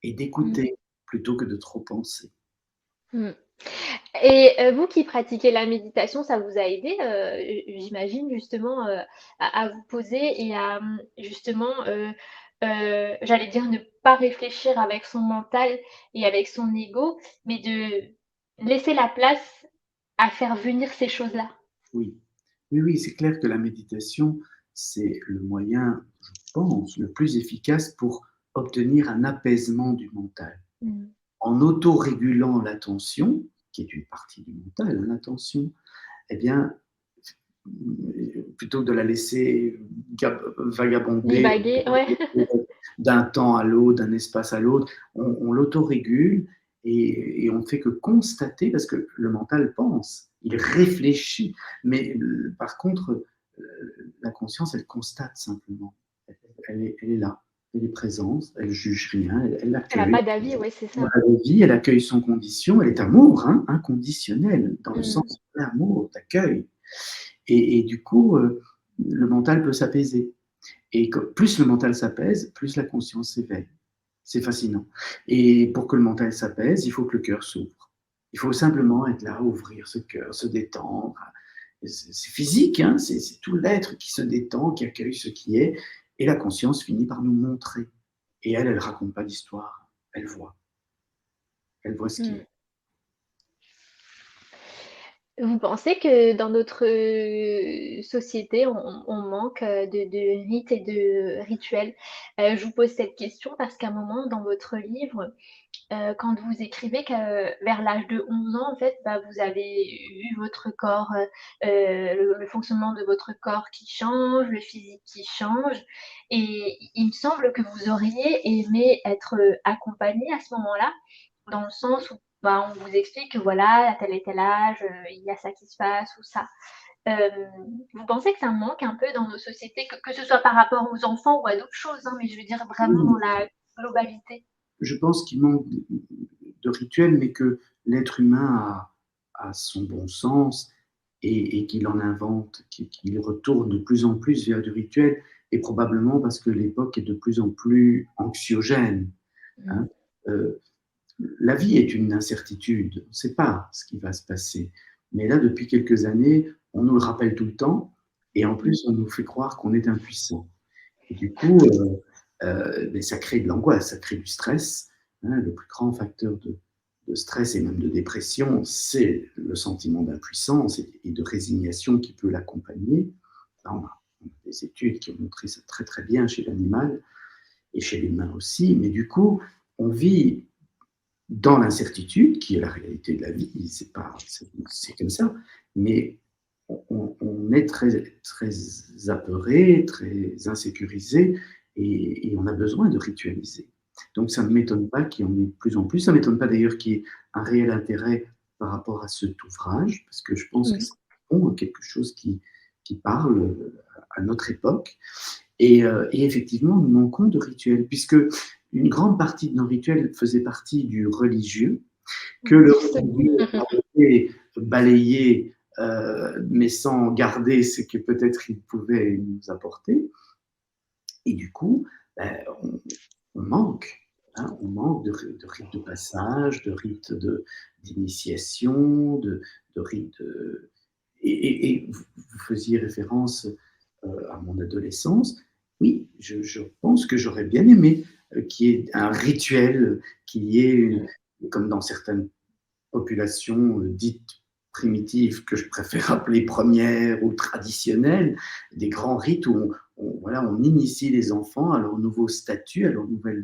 et Mmh. d'écouter plutôt que de trop penser. Mmh. Et vous qui pratiquez la méditation, ça vous a aidé, j'imagine justement, à vous poser et à, justement, j'allais dire ne pas réfléchir avec son mental et avec son ego, mais de laisser la place à faire venir ces choses-là? Oui, oui, oui, c'est clair que la méditation, c'est le moyen, je pense, le plus efficace pour obtenir un apaisement du mental. Mmh. En autorégulant l'attention, qui est une partie du mental, hein, l'attention, eh bien, plutôt que de la laisser vagabonder Divaguer, ouais. d'un temps à l'autre, d'un espace à l'autre, on l'autorégule et on ne fait que constater, parce que le mental pense, il réfléchit, mais par contre, la conscience, elle constate simplement. Elle est là, elle est présente, elle ne juge rien, elle Elle a accueille. pas d'avis, ouais, c'est ça. Elle vit, elle accueille sans condition, elle est amour, hein, inconditionnel, dans le Mmh. sens de l'amour, d'accueil. Et du coup, le mental peut s'apaiser. Et plus le mental s'apaise, plus la conscience s'éveille. C'est fascinant. Et pour que le mental s'apaise, il faut que le cœur s'ouvre. Il faut simplement être là, ouvrir ce cœur, se détendre. C'est physique, hein, c'est tout l'être qui se détend, qui accueille ce qui est. Et la conscience finit par nous montrer. Et elle ne raconte pas d'histoire. Elle voit. Elle voit ce qui Mmh. est. Vous pensez que dans notre, société, on manque, de rites et de rituels? Je vous pose cette question parce qu'à un moment dans votre livre, quand vous écrivez que vers l'âge de 11 ans, en fait, bah, vous avez eu votre corps, le fonctionnement de votre corps qui change, le physique qui change et il me semble que vous auriez aimé être, accompagné à ce moment-là, dans le sens où, bah, on vous explique que voilà, à tel et tel âge, il y a ça qui se passe ou ça. Vous pensez que ça manque un peu dans nos sociétés, que ce soit par rapport aux enfants ou à d'autres choses, hein, mais je veux dire vraiment dans Oui, la globalité? je pense qu'il manque de rituels, mais que l'être humain a son bon sens et qu'il en invente, qu'il retourne de plus en plus vers du rituel, et probablement parce que l'époque est de plus en plus anxiogène. Mmh. Hein. Euh, la vie est une incertitude, on ne sait pas ce qui va se passer. Mais là, depuis quelques années, on nous le rappelle tout le temps, et en Mmh. plus, on nous fait croire qu'on est impuissant. Et du coup, mais ça crée de l'angoisse, ça crée du stress. Hein. Le plus grand facteur de stress et même de dépression, c'est le sentiment d'impuissance et de résignation qui peut l'accompagner. Là, on a des études qui ont montré ça très très bien chez l'animal et chez l'humain aussi. Mais du coup, on vit dans l'incertitude, qui est la réalité de la vie, c'est comme ça, mais on est très, très apeuré, très insécurisé, et on a besoin de ritualiser. Donc ça ne m'étonne pas qu'il y en ait de plus en plus, ça ne m'étonne pas d'ailleurs qu'il y ait un réel intérêt par rapport à cet ouvrage, parce que je pense que Mmh. c'est quelque chose qui parle à notre époque. Et effectivement, nous manquons de rituels, puisque une grande partie de nos rituels faisait partie du religieux, que le religieux avait balayé, mais sans garder ce que peut-être il pouvait nous apporter. Et du coup, ben, on manque. Hein, on manque de rites de passage, de rites d'initiation, de rites de... Et vous faisiez référence à mon adolescence. Oui, je pense que j'aurais bien aimé qu'il y ait un rituel, qu'il y ait, comme dans certaines populations dites primitives, que je préfère appeler premières ou traditionnelles, des grands rites où voilà, on initie les enfants à leur nouveau statut, à leur nouvelle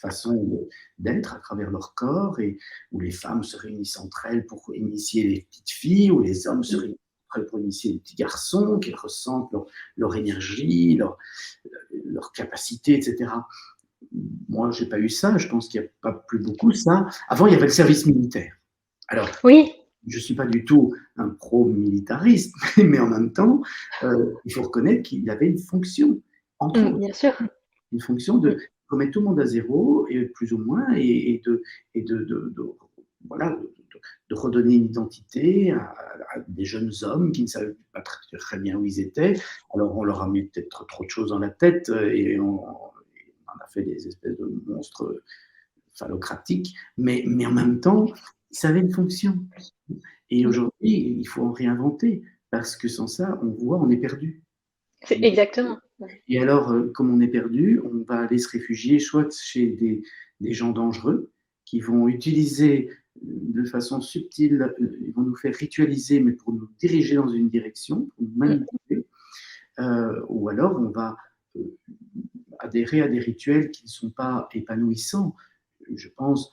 façon d'être à travers leur corps, et où les femmes se réunissent entre elles pour initier les petites filles, où les hommes se Mmh. réunissent entre elles pour initier les petits garçons, qu'ils ressentent leur énergie, leur capacité, etc. Moi, j'ai pas eu ça, je pense qu'il n'y a pas plus beaucoup ça. Avant, il y avait le service militaire. Alors, Oui. je ne suis pas du tout un pro-militariste, mais en même temps, il faut reconnaître qu'il avait une fonction, entre Mmh, autres, bien sûr. une fonction Mmh. de remettre tout le monde à zéro, et plus ou moins, et de voilà, de redonner une identité à des jeunes hommes qui ne savaient pas très bien où ils étaient. Alors on leur a mis peut-être trop de choses dans la tête, et on a fait des espèces de monstres phallocratiques, mais en même temps, ça avait une fonction. Et Mmh. aujourd'hui, il faut en réinventer, parce que sans ça, on voit, on est perdu. C'est On est exactement. Ouais. Et alors, comme on est perdu, on va aller se réfugier soit chez des gens dangereux qui vont utiliser de façon subtile, ils vont nous faire ritualiser, mais pour nous diriger dans une direction, pour nous Mmh. manipuler, ou alors on va euh, adhérer à des rituels qui ne sont pas épanouissants. Je pense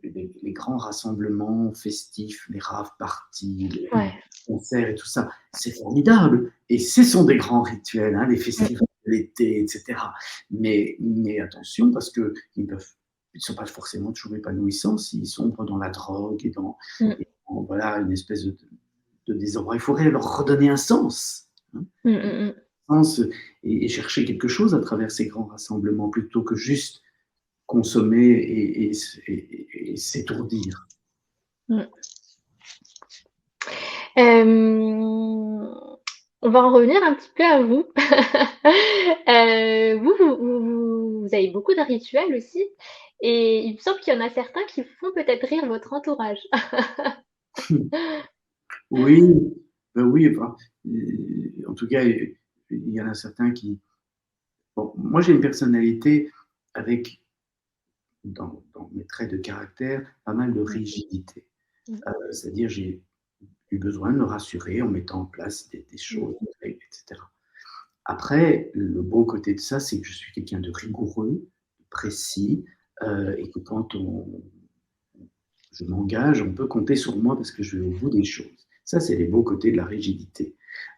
les grands rassemblements festifs, les rave parties, les Ouais. concerts et tout ça, c'est formidable. Et ce sont des grands rituels, hein, les Mmh. festivals de l'été, etc. Mais attention, parce qu'ils ne sont pas forcément toujours épanouissants s'ils sombrent dans la drogue Mmh. et dans, voilà, une espèce de désordre. Il faudrait leur redonner un sens. Hein, Mmh, mmh mh. sens, et chercher quelque chose à travers ces grands rassemblements, plutôt que juste consommer et s'étourdir. Mmh. On va en revenir un petit peu à vous. Vous avez beaucoup de rituels aussi et il me semble qu'il y en a certains qui font peut-être rire votre entourage. Oui, oui, enfin, en tout cas, il y en a certains qui... Bon, moi, j'ai une personnalité avec, dans mes traits de caractère, pas mal de Mmh. rigidité. Mmh. C'est-à-dire, j'ai eu besoin de me rassurer en mettant en place des choses, des règles, etc. Après, le beau côté de ça, c'est que je suis quelqu'un de rigoureux, précis, et que quand je m'engage, on peut compter sur moi parce que je vais au bout des choses. Ça, c'est les beaux côtés de la rigidité.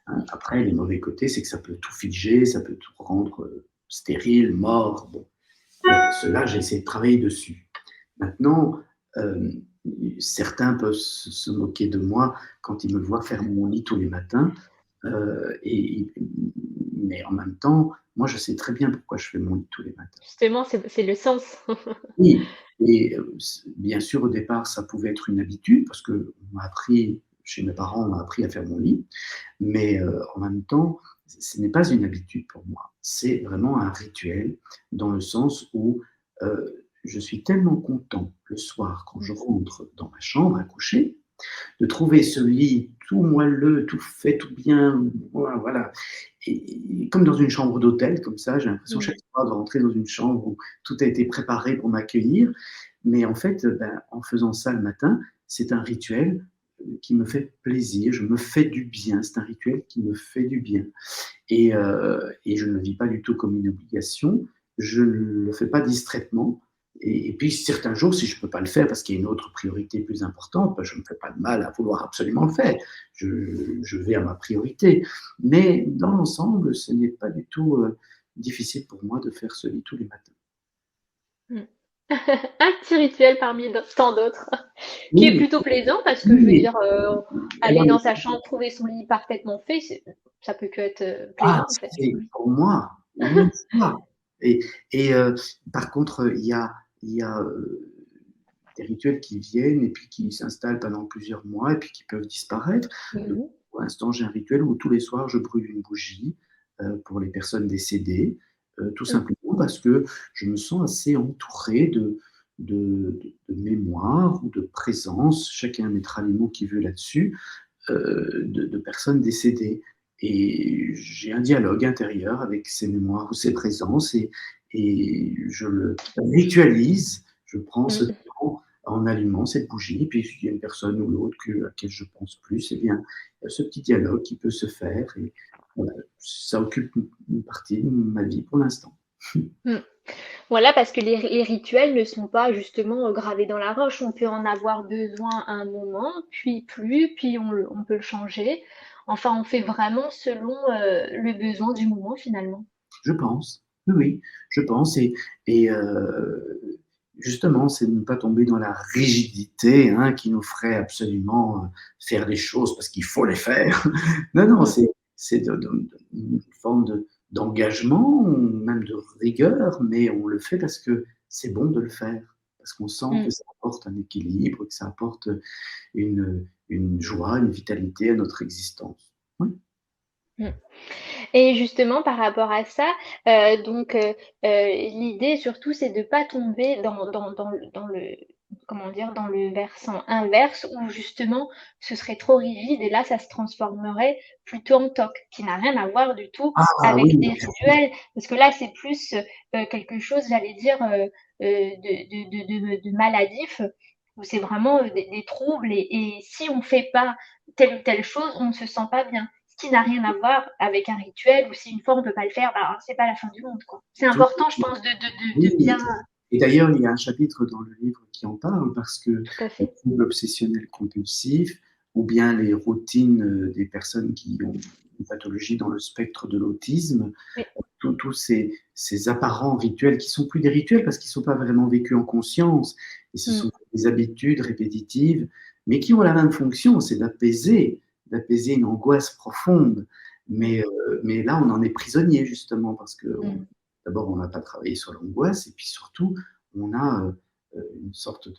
Hein. Après, les mauvais côtés, c'est que ça peut tout figer, ça peut tout rendre stérile, mort. Bon, cela, j'ai essayé de travailler dessus. Maintenant, certains peuvent se moquer de moi quand ils me voient faire mon lit tous les matins. Mais en même temps, moi, je sais très bien pourquoi je fais mon lit tous les matins. Justement, c'est le sens. Oui, et bien sûr, au départ, ça pouvait être une habitude parce qu'on m'a appris, chez mes parents, on m'a appris à faire mon lit. Mais en même temps, ce n'est pas une habitude pour moi. C'est vraiment un rituel dans le sens où je suis tellement content le soir quand je rentre dans ma chambre à coucher de trouver ce lit tout moelleux, tout fait, tout bien, voilà. Et comme dans une chambre d'hôtel, comme ça, j'ai l'impression chaque soir de rentrer dans une chambre où tout a été préparé pour m'accueillir. Mais en fait, en faisant ça le matin, c'est un rituel qui me fait plaisir, je me fais du bien, c'est un rituel qui me fait du bien. Et je ne le vis pas du tout comme une obligation, je ne le fais pas distraitement. Et puis certains jours, si je ne peux pas le faire parce qu'il y a une autre priorité plus importante, je ne me fais pas de mal à vouloir absolument le faire. Je vais à ma priorité. Mais dans l'ensemble, ce n'est pas du tout difficile pour moi de faire ce lit tous les matins. Un petit rituel parmi tant d'autres, qui est Oui, plutôt plaisant parce que je veux oui. dire, aller dans sa chambre, trouver son lit parfaitement fait, ça peut que être plaisant en fait. C'est pour moi, une fois. Et, et par contre, il y a des rituels qui viennent et puis qui s'installent pendant plusieurs mois et puis qui peuvent disparaître. Mmh. Pour l'instant, j'ai un rituel où tous les soirs, je brûle une bougie pour les personnes décédées, tout Mmh. simplement parce que je me sens assez entouré de mémoire ou de présence, chacun mettra les mots qu'il veut là-dessus, de personnes décédées. Et j'ai un dialogue intérieur avec ces mémoires ou ces présences et je le ritualise, je prends ce Mmh. temps en allumant cette bougie, puis il y a une personne ou l'autre à laquelle je pense plus, et bien, il y a ce petit dialogue qui peut se faire et voilà, ça occupe une partie de ma vie pour l'instant. Mmh. Voilà, parce que les rituels ne sont pas justement gravés dans la roche. On peut en avoir besoin à un moment, puis plus, puis on peut le changer. Enfin, on fait vraiment selon le besoin du moment finalement. Je pense, oui, oui, je pense. Et justement, c'est de ne pas tomber dans la rigidité hein, qui nous ferait absolument faire les choses parce qu'il faut les faire. Non, non, Mm. c'est une forme d'engagement, même de rigueur, mais on le fait parce que c'est bon de le faire, parce qu'on sent que Mm. ça apporte un équilibre, que ça apporte une joie, une vitalité à notre existence. Oui. Mm. Et justement, par rapport à ça, donc l'idée surtout, c'est de pas tomber dans le comment dire, dans le versant inverse où justement ce serait trop rigide et là ça se transformerait plutôt en toc, qui n'a rien à voir du tout Ah avec oui, des rituels, parce que là c'est plus quelque chose, j'allais dire, de maladif, où c'est vraiment des troubles et si on fait pas telle ou telle chose, on ne se sent pas bien ce qui n'a rien à voir avec un rituel ou si une fois on peut pas le faire, bah, c'est pas la fin du monde, quoi. C'est tout important, je pense, de oui. bien. Et d'ailleurs, il y a un chapitre dans le livre qui en parle parce que Tout à les fait. troubles obsessionnels compulsifs ou bien les routines des personnes qui ont une pathologie dans le spectre de l'autisme, Oui. tous ces apparents rituels qui sont plus des rituels parce qu'ils ne sont pas vraiment vécus en conscience et ce Mm. sont des habitudes répétitives, mais qui ont la même fonction, c'est d'apaiser une angoisse profonde. Mm. Mais là, on en est prisonnier justement parce que Mm. d'abord, on n'a pas travaillé sur l'angoisse, et puis surtout, on a une sorte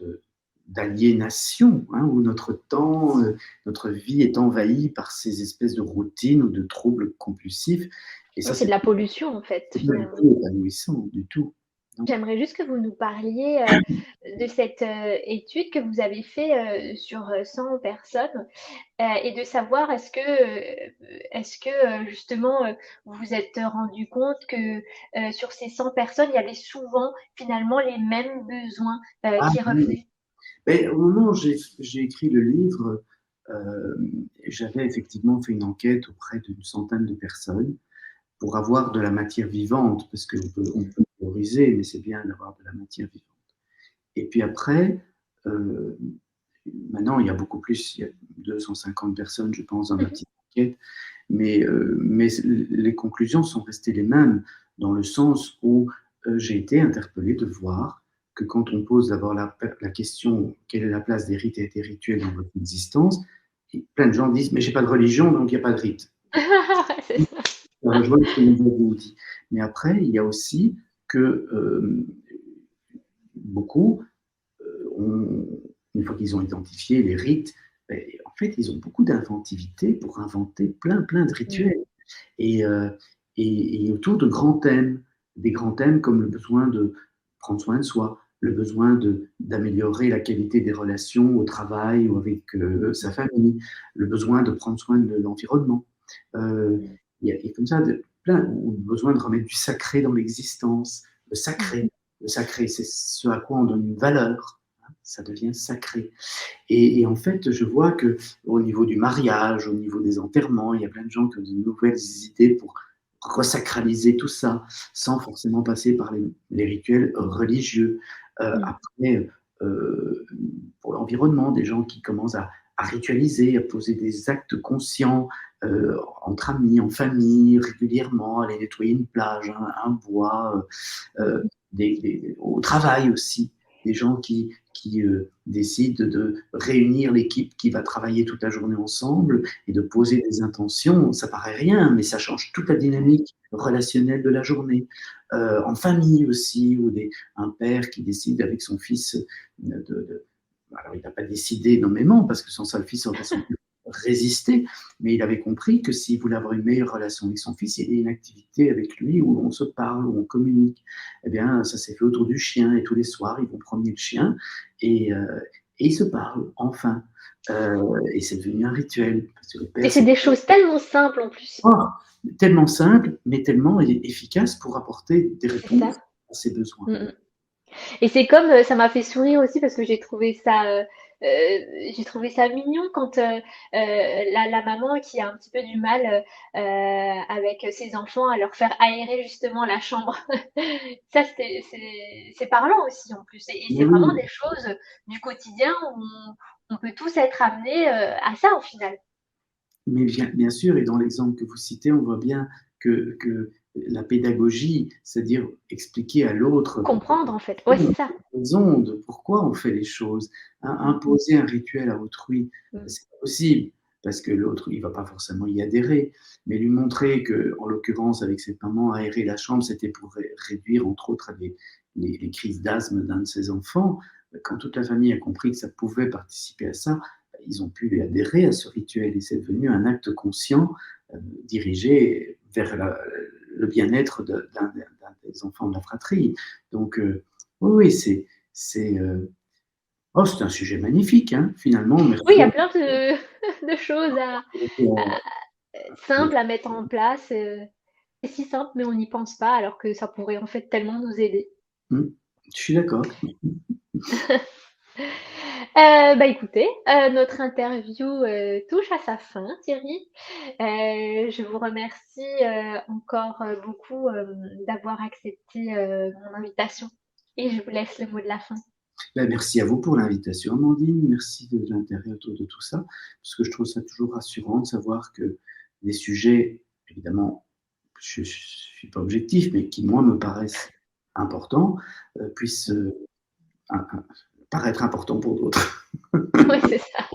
d'aliénation, hein, où notre temps, notre vie est envahie par ces espèces de routines ou de troubles compulsifs. Et Oui, ça, c'est de c'est la pollution, en fait, pas du finalement. tout épanouissant du tout. Non. J'aimerais juste que vous nous parliez de cette étude que vous avez fait sur 100 personnes et de savoir est-ce que justement vous vous êtes rendu compte que sur ces 100 personnes, il y avait souvent finalement les mêmes besoins Ah qui oui. revenaient. Mais au moment où j'ai écrit le livre, euh, j'avais effectivement fait une enquête auprès d'une centaine de personnes pour avoir de la matière vivante, parce on peut théoriser, mais c'est bien d'avoir de la matière vivante. Et puis après, euh, maintenant, il y a beaucoup plus, il y a 250 personnes, je pense, dans ma Mhm. petite enquête, mais les conclusions sont restées les mêmes, dans le sens où j'ai été interpellé de voir que quand on pose d'abord la question quelle est la place des rites et des rituels dans votre existence, plein de gens disent mais j'ai pas de religion donc il n'y a pas de rite. C'est ça. Ça rejoint ce que nous avons dit. Mais après, il y a aussi que beaucoup une fois qu'ils ont identifié les rites, ben, en fait, ils ont beaucoup d'inventivité pour inventer plein de Mm. rituels. Et, autour de grands thèmes, des grands thèmes comme le besoin de prendre soin de soi, le besoin d'améliorer la qualité des relations au travail ou avec sa famille, le besoin de prendre soin de l'environnement. Euh, Mm. il y a comme ça ou le besoin de remettre du sacré dans l'existence. Le Mm. sacré, le sacré, c'est ce à quoi on donne une valeur. Ça devient sacré. Et en fait, je vois que au niveau du mariage, au niveau des enterrements, il y a plein de gens qui ont de nouvelles idées pour resacraliser tout ça, sans forcément passer par les rituels religieux. Mm. Après, euh, pour l'environnement, des gens qui commencent à ritualiser, à poser des actes conscients entre amis, en famille, régulièrement, aller nettoyer une plage, un bois, au travail aussi, des gens qui décident de réunir l'équipe qui va travailler toute la journée ensemble et de poser des intentions. Ça paraît rien, mais ça change toute la dynamique relationnelle de la journée. En famille aussi, ou un père qui décide avec son fils alors, il n'a pas décidé nommément, parce que sans ça, le fils aurait sans doute résisté, mais il avait compris que s'il voulait avoir une meilleure relation avec son fils, il y a une activité avec lui où on se parle, où on communique. Eh bien, ça s'est fait autour du chien, et tous les soirs, ils vont promener le chien, et ils se parlent, enfin. Et c'est devenu un rituel, parce que le Et père, c'est c'est des choses tellement simples en plus. oh, tellement simple, mais tellement efficace pour apporter des C'est ça. réponses à ses besoins. Mm, mm. Et c'est comme, ça m'a fait sourire aussi parce que j'ai trouvé ça mignon quand la maman qui a un petit peu du mal avec ses enfants à leur faire aérer justement la chambre. Ça, c'est parlant aussi en plus. Et Mais c'est vraiment oui, des choses du quotidien où on peut tous être amenés à ça au final. mais bien sûr, et dans l'exemple que vous citez, on voit bien que la pédagogie, c'est-à-dire expliquer à l'autre Comprendre en fait. Ouais, c'est ça. raison de pourquoi on fait les choses. Mm, Imposer un rituel à autrui, mm, c'est pas possible, parce que l'autre, il va pas forcément y adhérer. Mais lui montrer que, en l'occurrence, avec cette maman, aérer la chambre, c'était pour réduire, entre autres, les crises d'asthme d'un de ses enfants. Quand toute la famille a compris que ça pouvait participer à ça, ils ont pu adhérer à ce rituel et c'est devenu un acte conscient dirigé vers le bien-être d'un des enfants de la fratrie. Donc, oui, c'est oh, c'est un sujet magnifique, hein, finalement. oui, il y Merci. a plein de choses simples à mettre en place. C'est si simple, mais on n'y pense pas, alors que ça pourrait en fait tellement nous aider. Je suis d'accord. Bah écoutez, notre interview touche à sa fin, Thierry. Je vous remercie encore beaucoup d'avoir accepté mon invitation. Et je vous laisse le mot de la fin. Ben, merci à vous pour l'invitation, Amandine. Merci de l'intérêt autour de tout ça, parce que je trouve ça toujours rassurant de savoir que des sujets, évidemment, je ne suis pas objectif, mais qui, moi, me paraissent importants, puissent paraître importants pour d'autres. Ouais, c'est ça.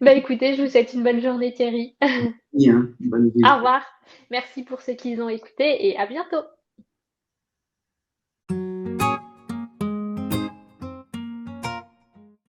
Bah écoutez, je vous souhaite une bonne journée, Thierry. Bien, bonne Au idée. revoir. Merci pour ceux qui nous ont écoutés et à bientôt.